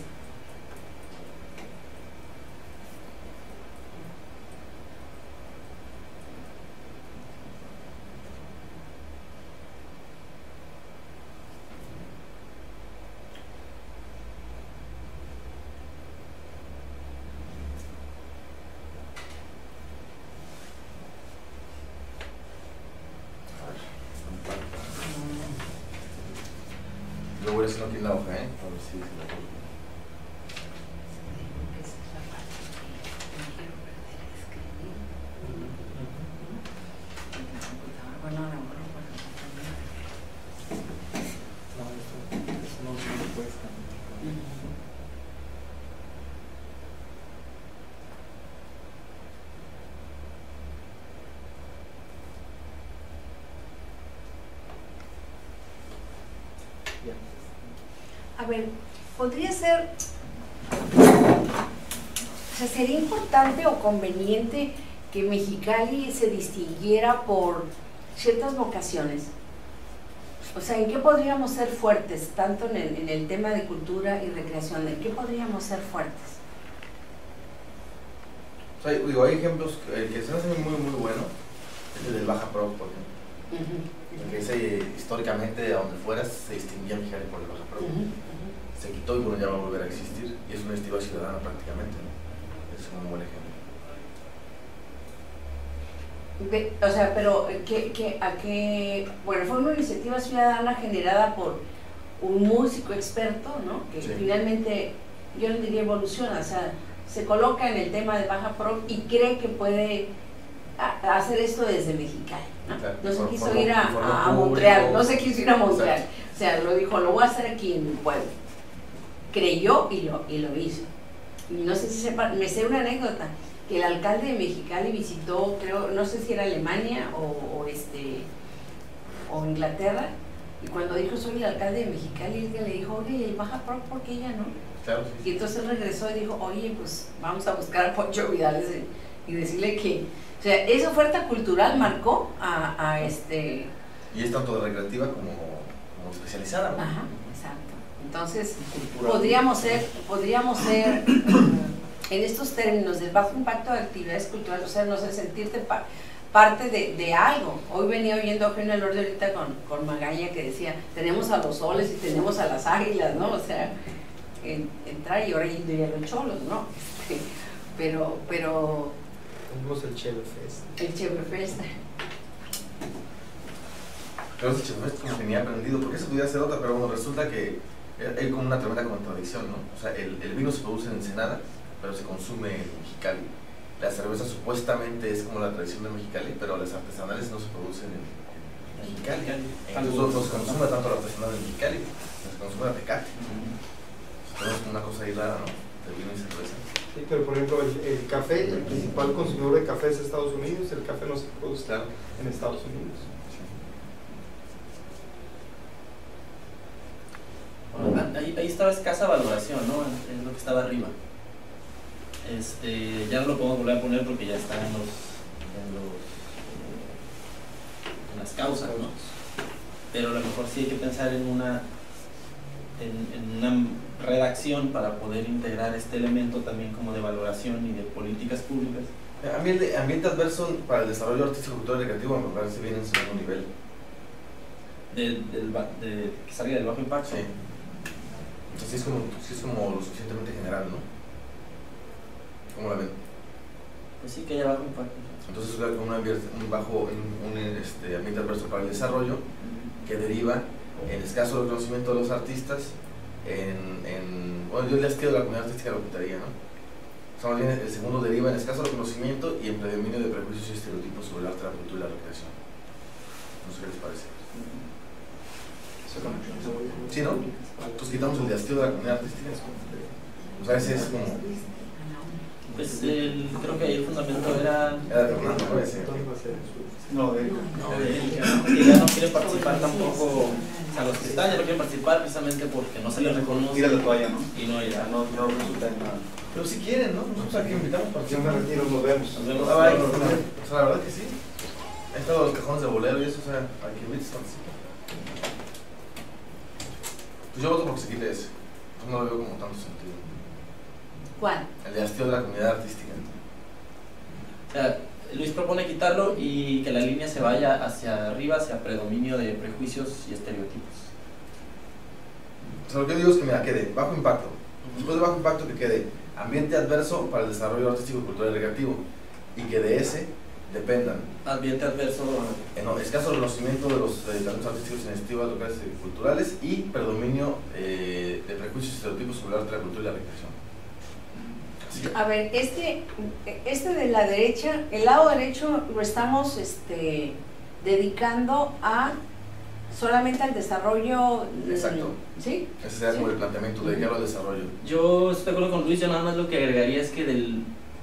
Lo voy a hacer aquí en la hoja, ¿eh? A ver si se la puedo. Bueno, a lo mejor No, eso no puede estar. A ver, podría ser sea, ¿sería importante o conveniente que Mexicali se distinguiera por ciertas vocaciones? O sea, ¿en qué podríamos ser fuertes, tanto en el tema de cultura y recreación? ¿En qué podríamos ser fuertes? O sea, digo, hay ejemplos, el que se me hace muy, muy bueno es el del Baja Pro, por ejemplo. Que ese, históricamente, a donde fueras, se distinguía Mexicali por el Baja Pro. Se quitó y bueno, ya va a volver a existir. Y es una iniciativa ciudadana prácticamente, ¿no? Es un buen ejemplo. O sea, pero bueno, fue una iniciativa ciudadana generada por un músico experto, ¿no? Que Sí. finalmente, yo no diría evoluciona, o sea, se coloca en el tema de Baja Pro y cree que puede hacer esto desde Mexicali, ¿no? Claro, No se por- quiso por- ir a por- Montreal, no se quiso ir a Montreal. Exacto. O sea, lo dijo, lo voy a hacer aquí en mi pueblo. Creyó y lo hizo. Y no sé si sepan, me sé una anécdota, que el alcalde de Mexicali visitó, creo, no sé si era Alemania o Inglaterra, y cuando dijo soy el alcalde de Mexicali, alguien le dijo, oye, ¿y Baja Pro por qué ya no? Claro, Y sí. entonces él regresó y dijo, oye, pues vamos a buscar a Poncho Vidales y decirle que, o sea, esa oferta cultural marcó a Y es tanto de recreativa como especializada, ¿no? Ajá, exacto. Entonces, Cultural. podríamos ser en estos términos del bajo impacto de actividades culturales, o sea, no sé, sentirte parte de algo. Hoy venía oyendo a Eugenio Elordi ahorita con Magaña que decía, tenemos a los soles y tenemos a las águilas, ¿no? O sea, entrar y ahora yendo ya a los cholos, ¿no? Pero Tenemos el Cheve Fest. el Cheve Fest. Pero ese Chef como tenía aprendido, porque eso podía ser otra, pero bueno, resulta que hay como una tremenda contradicción, ¿no? O sea, el vino se produce en Ensenada, pero se consume en Mexicali. La cerveza supuestamente es como la tradición de Mexicali, pero las artesanales no se producen en Mexicali. Incluso no se consume tanto la artesanal en Mexicali, se consume la Tecate. Tenemos una cosa ahí rara, ¿no? De vino y cerveza. Sí, pero por ejemplo, el café, el principal consumidor de café es Estados Unidos, el café no se produce en Estados Unidos. Bueno, ahí estaba escasa valoración, ¿no? Es lo que estaba arriba. Ya no lo podemos volver a poner porque ya está en las causas, ¿no? Pero a lo mejor sí hay que pensar en una redacción para poder integrar este elemento también como de valoración y de políticas públicas. Ambiente adverso para el desarrollo artístico, cultural y recreativo me parece bien en segundo nivel. Que salga del bajo impacto. Sí. Entonces sí es como lo suficientemente general, ¿no? ¿Cómo la ven? Pues sí que haya bajo impacto. Entonces un ambiente adverso para el desarrollo que deriva en escaso reconocimiento de los artistas, bueno, yo el estilo de la comunidad artística lo quitaría, ¿no? O sea, más bien el segundo deriva en escaso reconocimiento y en predominio de prejuicios y estereotipos sobre el arte, la cultura y la recreación. No sé qué les parece. Sí, ¿no? Entonces quitamos el de estilo de la comunidad artística. O sea, ese es como... Pues creo que ahí el fundamento era Era de Fernando, ¿no? Ese. No, de que ya no quiere participar tampoco, o sea, los que están ya no quieren participar precisamente porque no se les reconoce tira la toalla, ¿no? y no irá. No resulta en nada. Pero si quieren, ¿no? Nosotros aquí invitamos para Yo me retiro, nos vemos. Nos vemos. Ah, bye. O sea, la verdad que sí. He estado los cajones de bolero y eso, o sea, aquí invites participa. Pues yo voto porque se quite ese. Pues no lo veo como tanto sentido. ¿Cuál? El de estilo de la comunidad artística. O sea, Luis propone quitarlo y que la línea se vaya hacia arriba, hacia predominio de prejuicios y estereotipos. O sea, lo que yo digo es que mira, quede bajo impacto. Después de bajo impacto que quede ambiente adverso para el desarrollo artístico, cultural y recreativo. Y que de ese dependan Ambiente adverso. escaso reconocimiento de los talentos artísticos, iniciativas locales y culturales y predominio de prejuicios y estereotipos sobre el arte, la cultura y la recreación. Así. A ver, este de la derecha, el lado derecho lo estamos dedicando a solamente al desarrollo. Exacto. ¿Sí? Ese sería como el planteamiento, dedicarlo al desarrollo. Yo estoy de acuerdo con Luis, yo nada más lo que agregaría es que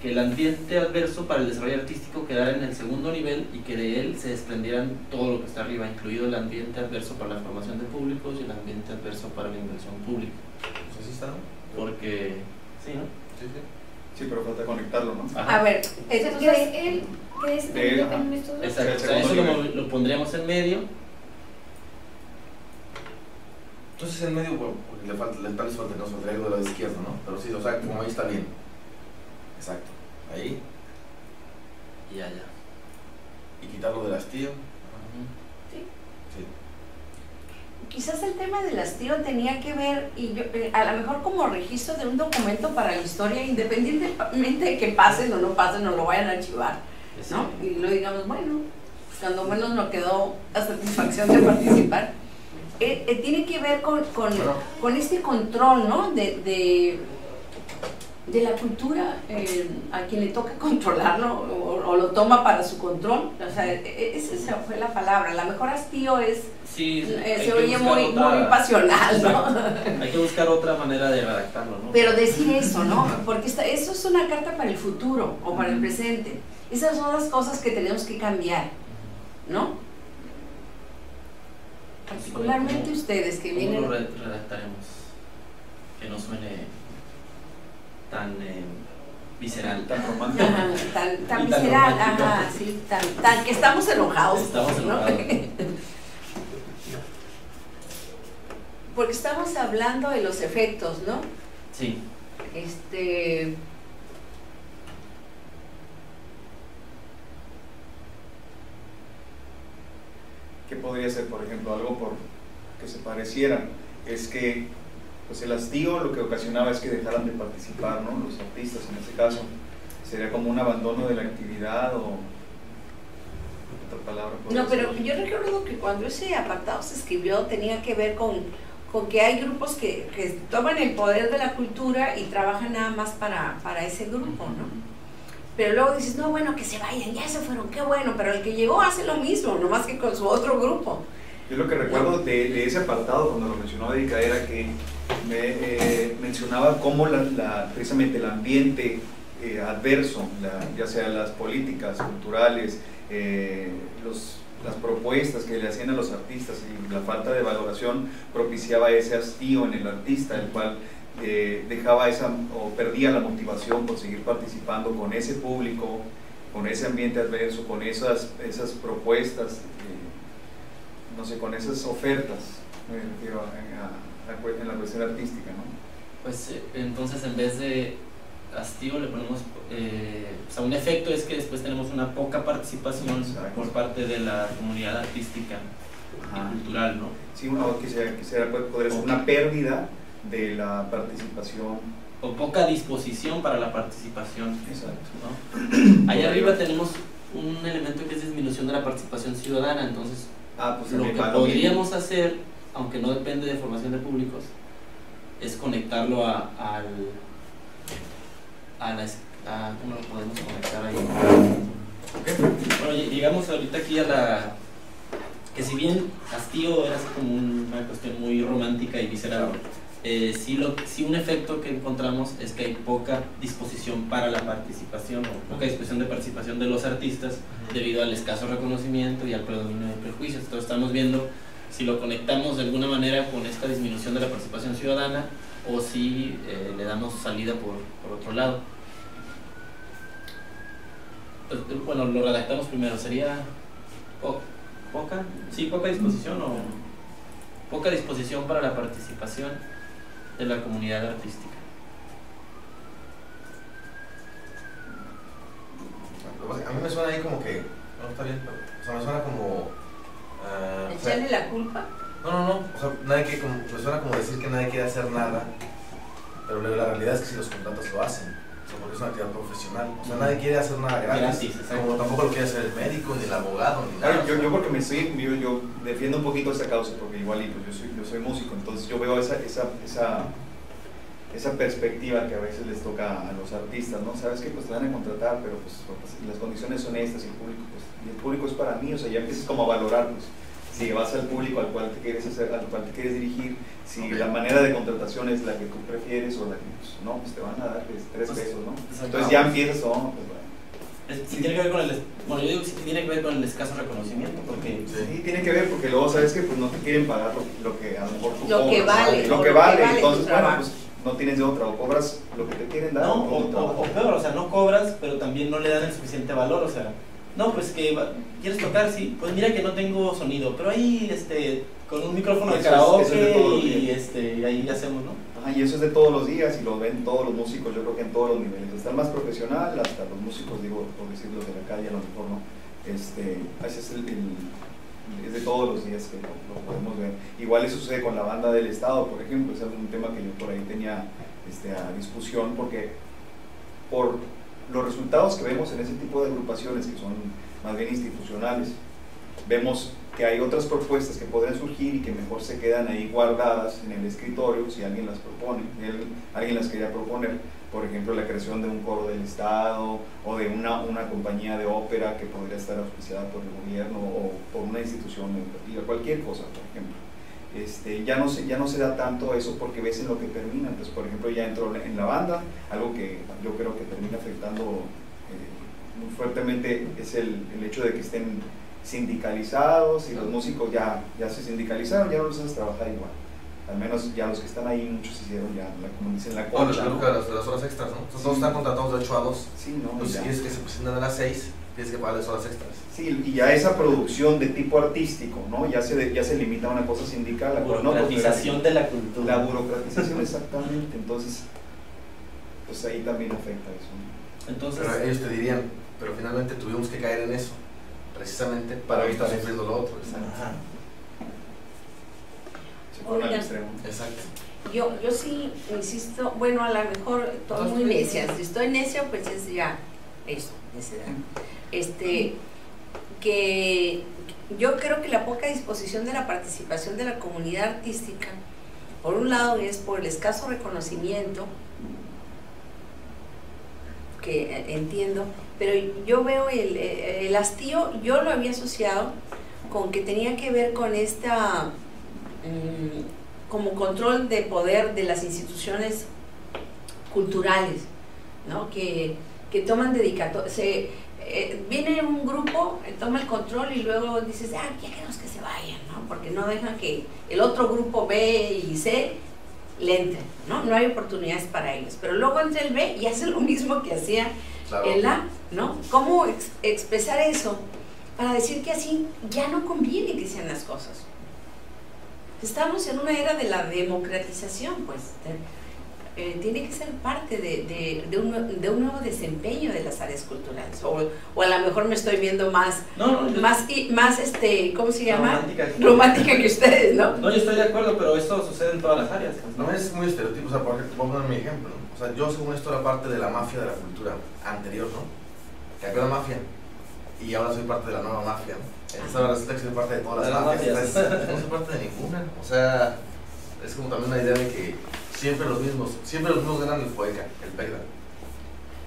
el ambiente adverso para el desarrollo artístico quedara en el segundo nivel y que de él se desprendieran todo lo que está arriba, incluido el ambiente adverso para la formación de públicos y el ambiente adverso para la inversión pública. Pues así está, ¿no? Porque, sí, ¿no? Sí, sí. Sí, pero falta conectarlo, ¿no? Ajá. A ver, Entonces, él, ¿qué es De él, ajá. en estos dos? Exacto, o sea, segundo eso nivel. lo pondríamos en medio. Entonces en medio, bueno, porque tal vez nos faltaría algo de la izquierda, ¿no? Pero sí, o sea, como ahí está bien. Exacto. Ahí. Y allá. Y quitarlo del hastío. Sí. Sí. Quizás el tema del hastío tenía que ver, y yo, a lo mejor como registro de un documento para la historia, independientemente de que pasen o no pasen o lo vayan a archivar, ¿no? Y lo digamos, bueno, cuando menos nos quedó la satisfacción de participar. Tiene que ver con este control, ¿no? De la cultura, a quien le toca controlarlo o lo toma para su control. O sea, esa fue la palabra. A lo mejor hastío es, Sí, se oye muy pasional, ¿no? Hay que buscar otra manera de redactarlo, ¿no? Pero decir eso, ¿no? Porque eso es una carta para el futuro o para el presente. Esas son las cosas que tenemos que cambiar, ¿no? Particularmente ustedes que vienen... ¿Cómo lo redactaremos? Que no suene tan visceral. Tan romántico. Ajá, tan Y tan visceral, romántico. ajá, sí, tan que estamos enojados. Estamos ¿no? enojados. Porque estamos hablando de los efectos, ¿no? Sí. ¿Qué podría ser, por ejemplo, algo por que se pareciera? Es que pues el hastío lo que ocasionaba es que dejaran de participar, ¿no? Los artistas en ese caso. Sería como un abandono de la actividad o otra palabra. No, pero ser. yo recuerdo que cuando ese apartado se escribió tenía que ver con que hay grupos que toman el poder de la cultura y trabajan nada más para ese grupo, ¿no? Pero luego dices, no, bueno, que se vayan, ya se fueron, qué bueno, pero el que llegó hace lo mismo, nomás que con su otro grupo. Yo lo que recuerdo de ese apartado, cuando lo mencionó Erika, era que mencionaba cómo precisamente el ambiente adverso, ya sea las políticas culturales, las propuestas que le hacían a los artistas y la falta de valoración propiciaba ese hastío en el artista, el cual dejaba o perdía la motivación por seguir participando con ese público, con ese ambiente adverso, con esas propuestas, no sé, con esas ofertas, me refiero en la cuestión artística, ¿no? Pues entonces en vez de hastío le ponemos, o sea, un efecto es que después tenemos una poca participación por parte de la comunidad artística y cultural, ¿no? Sí, podría ser una pérdida de la participación. O poca disposición para la participación. Exacto. ¿No? Allá arriba tenemos un elemento que es disminución de la participación ciudadana, entonces Pues lo que podríamos hacer, aunque no depende de formación de públicos, es conectarlo ¿cómo lo podemos conectar ahí? Bueno, llegamos ahorita aquí a que si bien hastío era así como una cuestión muy romántica y visceral, sí un efecto que encontramos es que hay poca disposición para la participación o poca disposición de participación de los artistas debido al escaso reconocimiento y al predominio de prejuicios. Entonces estamos viendo si lo conectamos de alguna manera con esta disminución de la participación ciudadana o si le damos salida por otro lado. Entonces, bueno, lo redactamos primero, sería poca disposición o poca disposición para la participación de la comunidad artística. A mí me suena ahí como que, no está bien, pero, o sea, me suena como ¿Echarle la culpa? No, o sea, me suena como decir que nadie quiere hacer nada, pero la realidad es que si los contratos lo hacen, o sea, porque es una actividad profesional, o sea, nadie quiere hacer nada gratis, como tampoco lo quiere hacer el médico, ni el abogado, ni nada. Claro, yo porque yo defiendo un poquito esa causa, porque igual pues yo soy músico, entonces yo veo esa perspectiva que a veces les toca a los artistas, ¿no? Sabes que pues te van a contratar, pero pues las condiciones son estas y el público es para mí, o sea, ya empiezas como a valorar, pues, si vas al público al cual te quieres dirigir, si la manera de contratación es la que tú prefieres o la que pues, no, pues te van a dar 3 pesos, ¿no? Entonces ya empiezas, pues bueno. Sí, tiene que ver yo digo que sí tiene que ver con el escaso reconocimiento, porque sí, tiene que ver, porque luego sabes que pues no te quieren pagar lo que a lo mejor lo que vale, entonces bueno, pues no tienes de otra, o cobras lo que te quieren dar, No, o no trabajas. o peor, o sea, no cobras, pero también no le dan el suficiente valor, o sea, no, pues que ¿quieres tocar? Sí, pues mira que no tengo sonido, pero ahí, con un micrófono de Eso es karaoke de todos los y, días. y ahí hacemos, ¿no? Ajá, y eso es de todos los días y lo ven todos los músicos, yo creo que en todos los niveles, hasta el más profesional, hasta los músicos, digo, por decirlo de la calle a lo mejor, ¿no? Ese es es de todos los días que lo podemos ver. Igual eso sucede con la banda del Estado, por ejemplo, ese es un tema que yo por ahí tenía a discusión, porque por los resultados que vemos en ese tipo de agrupaciones que son más bien institucionales, vemos que hay otras propuestas que podrían surgir y que mejor se quedan ahí guardadas en el escritorio si alguien las propone, alguien las quería proponer, por ejemplo la creación de un coro del Estado o de una compañía de ópera que podría estar auspiciada por el gobierno o por una institución educativa, cualquier cosa, por ejemplo. Ya no se da tanto eso porque ves en lo que termina. Entonces, por ejemplo, ya entró en la banda, algo que yo creo que termina afectando muy fuertemente es el hecho de que estén sindicalizados y los músicos ya se sindicalizaron, ya no los haces trabajar igual. Al menos ya los que están ahí, muchos hicieron ya, como dicen, la concha. Bueno, las horas extras, ¿no? Entonces, todos están contratados de 8 a 2. Sí, ¿no? Entonces, si quieres que se presentan a las 6, tienes que pagarles horas extras. Sí, y ya esa producción de tipo artístico, ¿no? Ya se limita a una cosa sindical. La burocratización de la cultura. La burocratización, exactamente. Entonces, pues ahí también afecta eso, ¿no? Entonces, pero ellos te dirían, pero finalmente tuvimos que caer en eso, precisamente para evitar sufriendo lo otro. ajá. Se pone al Oigan. extremo. Exacto. Yo sí insisto, bueno, a lo mejor estoy muy necia. Si estoy necia, pues es ya eso, necedad. Que yo creo que la poca disposición de la participación de la comunidad artística, por un lado es por el escaso reconocimiento, que entiendo, pero yo veo el hastío, yo lo había asociado con que tenía que ver con esta como control de poder de las instituciones culturales, ¿no? que toman dedicatoria, viene un grupo, toma el control y luego dices, ya queremos que se vayan, ¿no? Porque no dejan que el otro grupo B y C le entren, no hay oportunidades para ellos, pero luego entra el B y hace lo mismo que hacía el A, ¿no? ¿Cómo expresar eso para decir que así ya no conviene que sean las cosas? Estamos en una era de la democratización, pues tiene que ser parte de un nuevo desempeño de las áreas culturales, o a lo mejor me estoy viendo más ¿cómo se llama? Romántica que ustedes, ¿no? No, yo estoy de acuerdo, pero eso sucede en todas las áreas. No es muy estereotipo, o sea, por ejemplo, voy a poner mi ejemplo, ¿no? O sea, yo según esto era parte de la mafia de la cultura anterior, ¿no? Que había una mafia, y ahora soy parte de la nueva mafia, ¿no? Entonces ahora resulta que soy parte de todas las mafias, entonces no soy parte de ninguna, o sea, es como también una idea de que siempre los mismos ganan el FOECA, el PEGDA.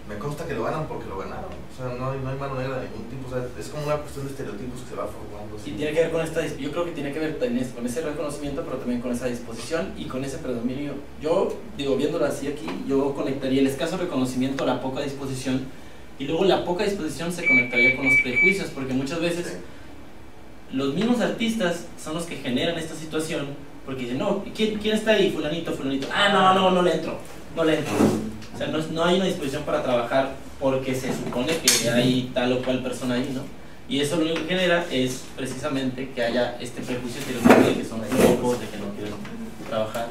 Me consta que lo ganan porque lo ganaron, o sea, no hay mano negra de ningún tipo, o sea, es como una cuestión de estereotipos que se va formando. Y tiene que ver con yo creo que tiene que ver con ese reconocimiento, pero también con esa disposición y con ese predominio. Yo, digo, viéndolo así aquí, yo conectaría el escaso reconocimiento a la poca disposición, y luego la poca disposición se conectaría con los prejuicios, porque muchas veces los mismos artistas son los que generan esta situación, porque dicen, no, ¿quién está ahí? Fulanito. Ah, no le entro. O sea, no hay una disposición para trabajar porque se supone que hay tal o cual persona ahí, ¿no? Y eso lo único que genera es precisamente que haya este prejuicio estereotipo de que son flojos, de que no quieren trabajar.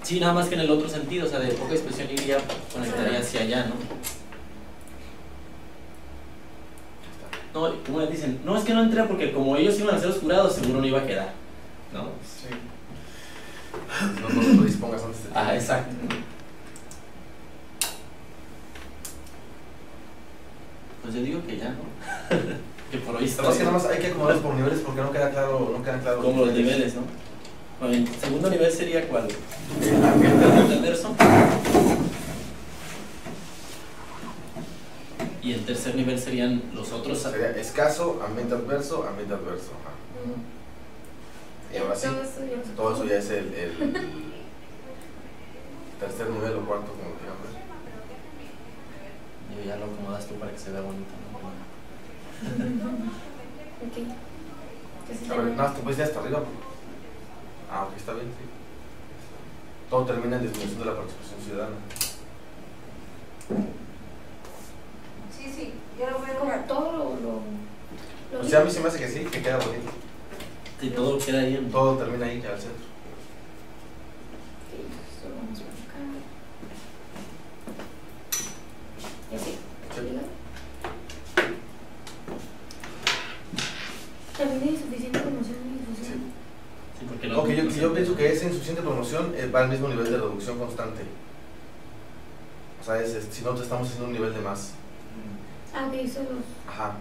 Sí, nada más que en el otro sentido, o sea, de poca disposición iría, conectaría hacia allá, ¿no? No, como les dicen, no, es que no entré porque como ellos iban a ser los jurados, seguro no iba a quedar, ¿no? Sí. No lo dispongas antes de tiempo. Exacto. Pues yo digo que ya, ¿no? Que por hoy está. Además que nada más hay que acomodarlos por niveles porque no quedan claros. Como los niveles, ¿no? Bueno, el segundo nivel sería ¿cuál? El verso. Y el tercer nivel serían los otros. Sería escaso, ambiente adverso. Ajá. Y ahora sí, todo eso ya es el tercer nivel o cuarto, como quieran ver. Ya lo acomodas tú para que se vea bonito, ¿no? Ok. A ver, nada, tú puedes ir hasta arriba. Ah, ok, está bien, sí. todo termina en disminución de la participación ciudadana. Sí, yo lo veo Como todo lo O sea, a mí se me hace que sí, que queda bonito. Sí, todo queda ahí en... Todo termina ahí, al centro. Sí, esto lo vamos a buscar. Y así. Sí. También hay insuficiente promoción y difusión. Sí, porque No, que yo pienso que esa insuficiente promoción va al mismo nivel de reducción constante. O sea, si no, te estamos haciendo un nivel de más. Ah, que hizo los... Ajá.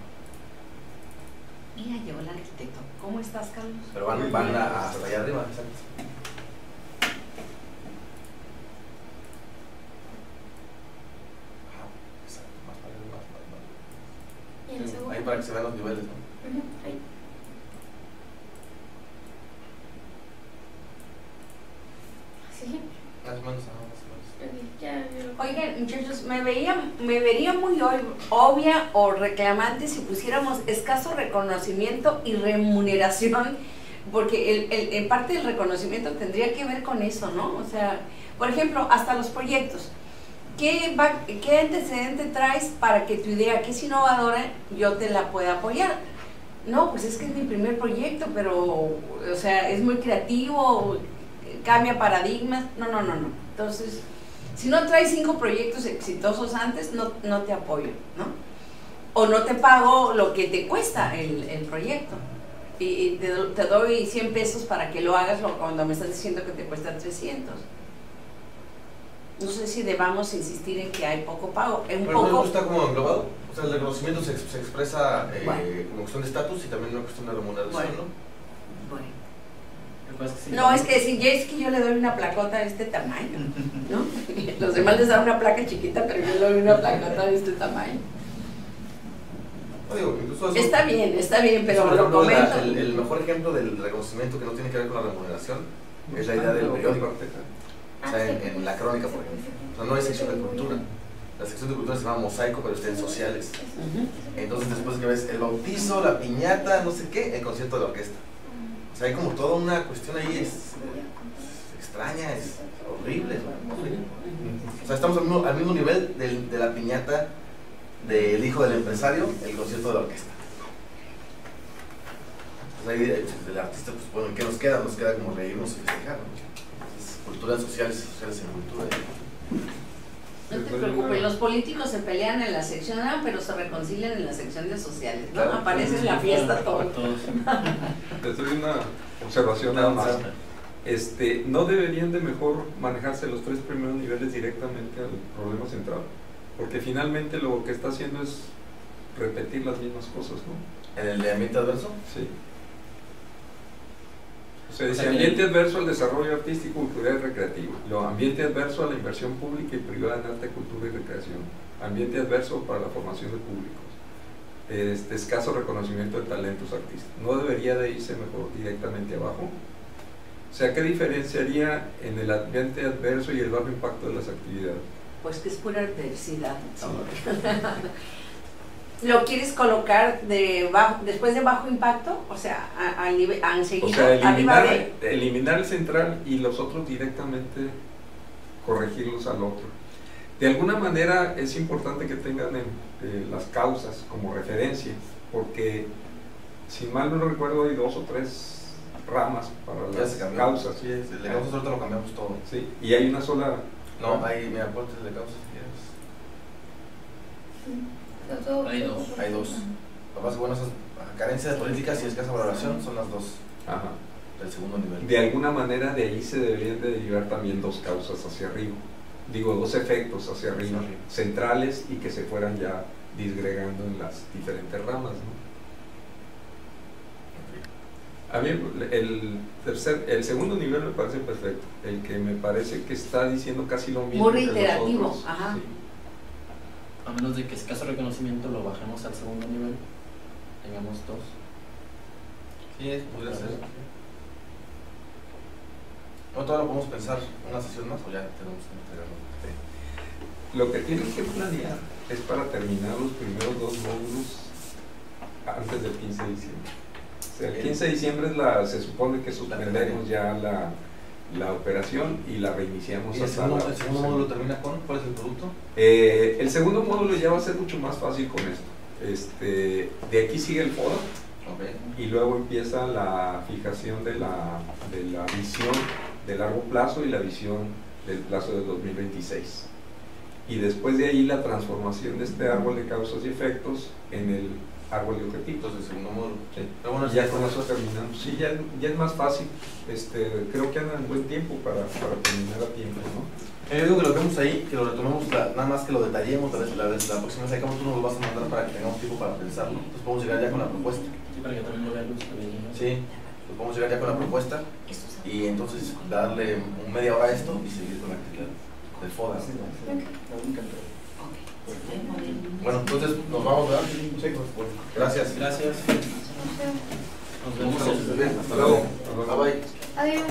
Mira, llegó el arquitecto. ¿Cómo estás, Carlos? Pero van hasta allá arriba, exacto. Ajá, exacto, más para arriba, más. Y en el Sí, segundo. ahí para que se vean los niveles, ¿no? Ujú, ahí. Sí. Más o menos, ajá, más o menos. Ok, ya veo. Oigan, muchachos, me vería muy obvia o reclamante si pusiéramos escaso reconocimiento y remuneración, porque en parte del reconocimiento tendría que ver con eso, ¿no? O sea, por ejemplo, hasta los proyectos. ¿Qué antecedente traes para que tu idea, que es innovadora, yo te la pueda apoyar? No, pues es que es mi primer proyecto, pero, o sea, es muy creativo, cambia paradigmas. No. Entonces, si no traes 5 proyectos exitosos antes, no te apoyo, ¿no? O no te pago lo que te cuesta el proyecto. Y te doy 100 pesos para que lo hagas cuando me estás diciendo que te cuesta 300. No sé si debamos insistir en que hay poco pago. Pero está como englobado. O sea, el reconocimiento se expresa Bueno. como cuestión de estatus y también una cuestión de remuneración, Bueno. ¿no? Bueno. Lo que pasa es que sí, No, es que si yo le doy una placota de este tamaño, ¿no? Los demás les dan una placa chiquita, pero yo le doy una placota de este tamaño. No digo, incluso eso, Está bien, pero por lo ejemplo, comento. el mejor ejemplo del reconocimiento que no tiene que ver con la remuneración es la idea del periódico. O sea, en la crónica, por ejemplo. O sea, no hay sección de cultura. La sección de cultura se llama mosaico, pero está en sociales. Ujú. Entonces, después que ves el bautizo, la piñata, no sé qué, el concierto de la orquesta. O sea, hay como toda una cuestión ahí extraña, es horrible, ¿no? Horrible. O sea, estamos al mismo nivel de la piñata del hijo del empresario, el concierto de la orquesta. Pues ahí el artista, pues bueno, ¿qué nos queda? Nos queda como reírnos y festejar, ¿no? Entonces, culturas sociales y sociales en cultura. No te preocupes, los políticos se pelean en la sección A, pero se reconcilian en la sección de sociales, ¿no? Claro. Aparece en la fiesta todo. Les doy una observación nada más. No deberían de mejor manejarse los 3 primeros niveles directamente al problema central, porque finalmente lo que está haciendo es repetir las mismas cosas, ¿no? ¿En el de ambiente adverso? Sí. O sea, dice ambiente adverso al desarrollo artístico, cultural y recreativo. Luego, ambiente adverso a la inversión pública y privada en arte, cultura y recreación. Ambiente adverso para la formación de públicos. Escaso reconocimiento de talentos artísticos. ¿No debería de irse mejor directamente abajo? O sea, ¿qué diferenciaría en el ambiente adverso y el bajo impacto de las actividades? Pues que es pura adversidad. ¿Lo quieres colocar después de bajo impacto? O sea, al nivel, enseguida, O sea, arriba de... eliminar el central y los otros directamente corregirlos al otro. De alguna manera es importante que tengan las causas como referencia, porque si mal no recuerdo hay 2 o 3 ramas para Ya las se cambió. causas. Sí, el de causas ahorita lo cambiamos todo. Sí, y hay una sola. No, ahí me aportes el de causas si quieres. Hay dos. Hay 2. Lo más bueno, esas carencias políticas y escasa valoración son las 2 Ajá. del segundo nivel. De alguna manera de ahí se deberían de derivar también 2 causas hacia arriba. Digo, 2 efectos hacia arriba, Hacia arriba. centrales, y que se fueran ya disgregando en las diferentes ramas, ¿no? A mí el segundo nivel me parece perfecto, el que me parece que está diciendo casi lo mismo Muy que los reiterativo, otros. ajá. Sí. A menos de que escaso reconocimiento lo bajemos al segundo nivel, tengamos 2. Sí, podría ser. ¿No todavía lo podemos pensar una sesión más o ya tenemos que entregarlo? Sí. Lo que tienen que planear es para terminar los primeros 2 módulos antes del 15 de diciembre. O sea, el 15 de diciembre se supone que suspendemos ya la operación y la reiniciamos. ¿Y el hasta segundo, la el segundo módulo termina con cuál es el producto? El segundo módulo ya va a ser mucho más fácil con esto. De aquí sigue el FODA. Okay. Y luego empieza la fijación de la visión de largo plazo y la visión del plazo de 2026. Y después de ahí la transformación de este árbol de causas y efectos en el árbol de objetivos. Entonces, el segundo módulo. Sí. Pero bueno, Ya con eso terminamos. Sí, ya es más fácil. Creo que andan en buen tiempo para terminar a tiempo, ¿no? Yo digo que lo vemos ahí, que lo retomemos, nada más que lo detallemos, tal vez la próxima vez que tú nos lo vas a mandar para que tengamos tiempo para pensarlo. Entonces podemos llegar ya con la propuesta. Sí, para que también lo vean los también. Sí, pues podemos llegar ya con la propuesta y entonces darle media hora a esto y seguir con la actividad del FODA. Bueno, entonces nos vamos, ¿verdad? Sí, pues, gracias. Gracias. Nos vemos. Hasta luego. Bye bye. Adiós.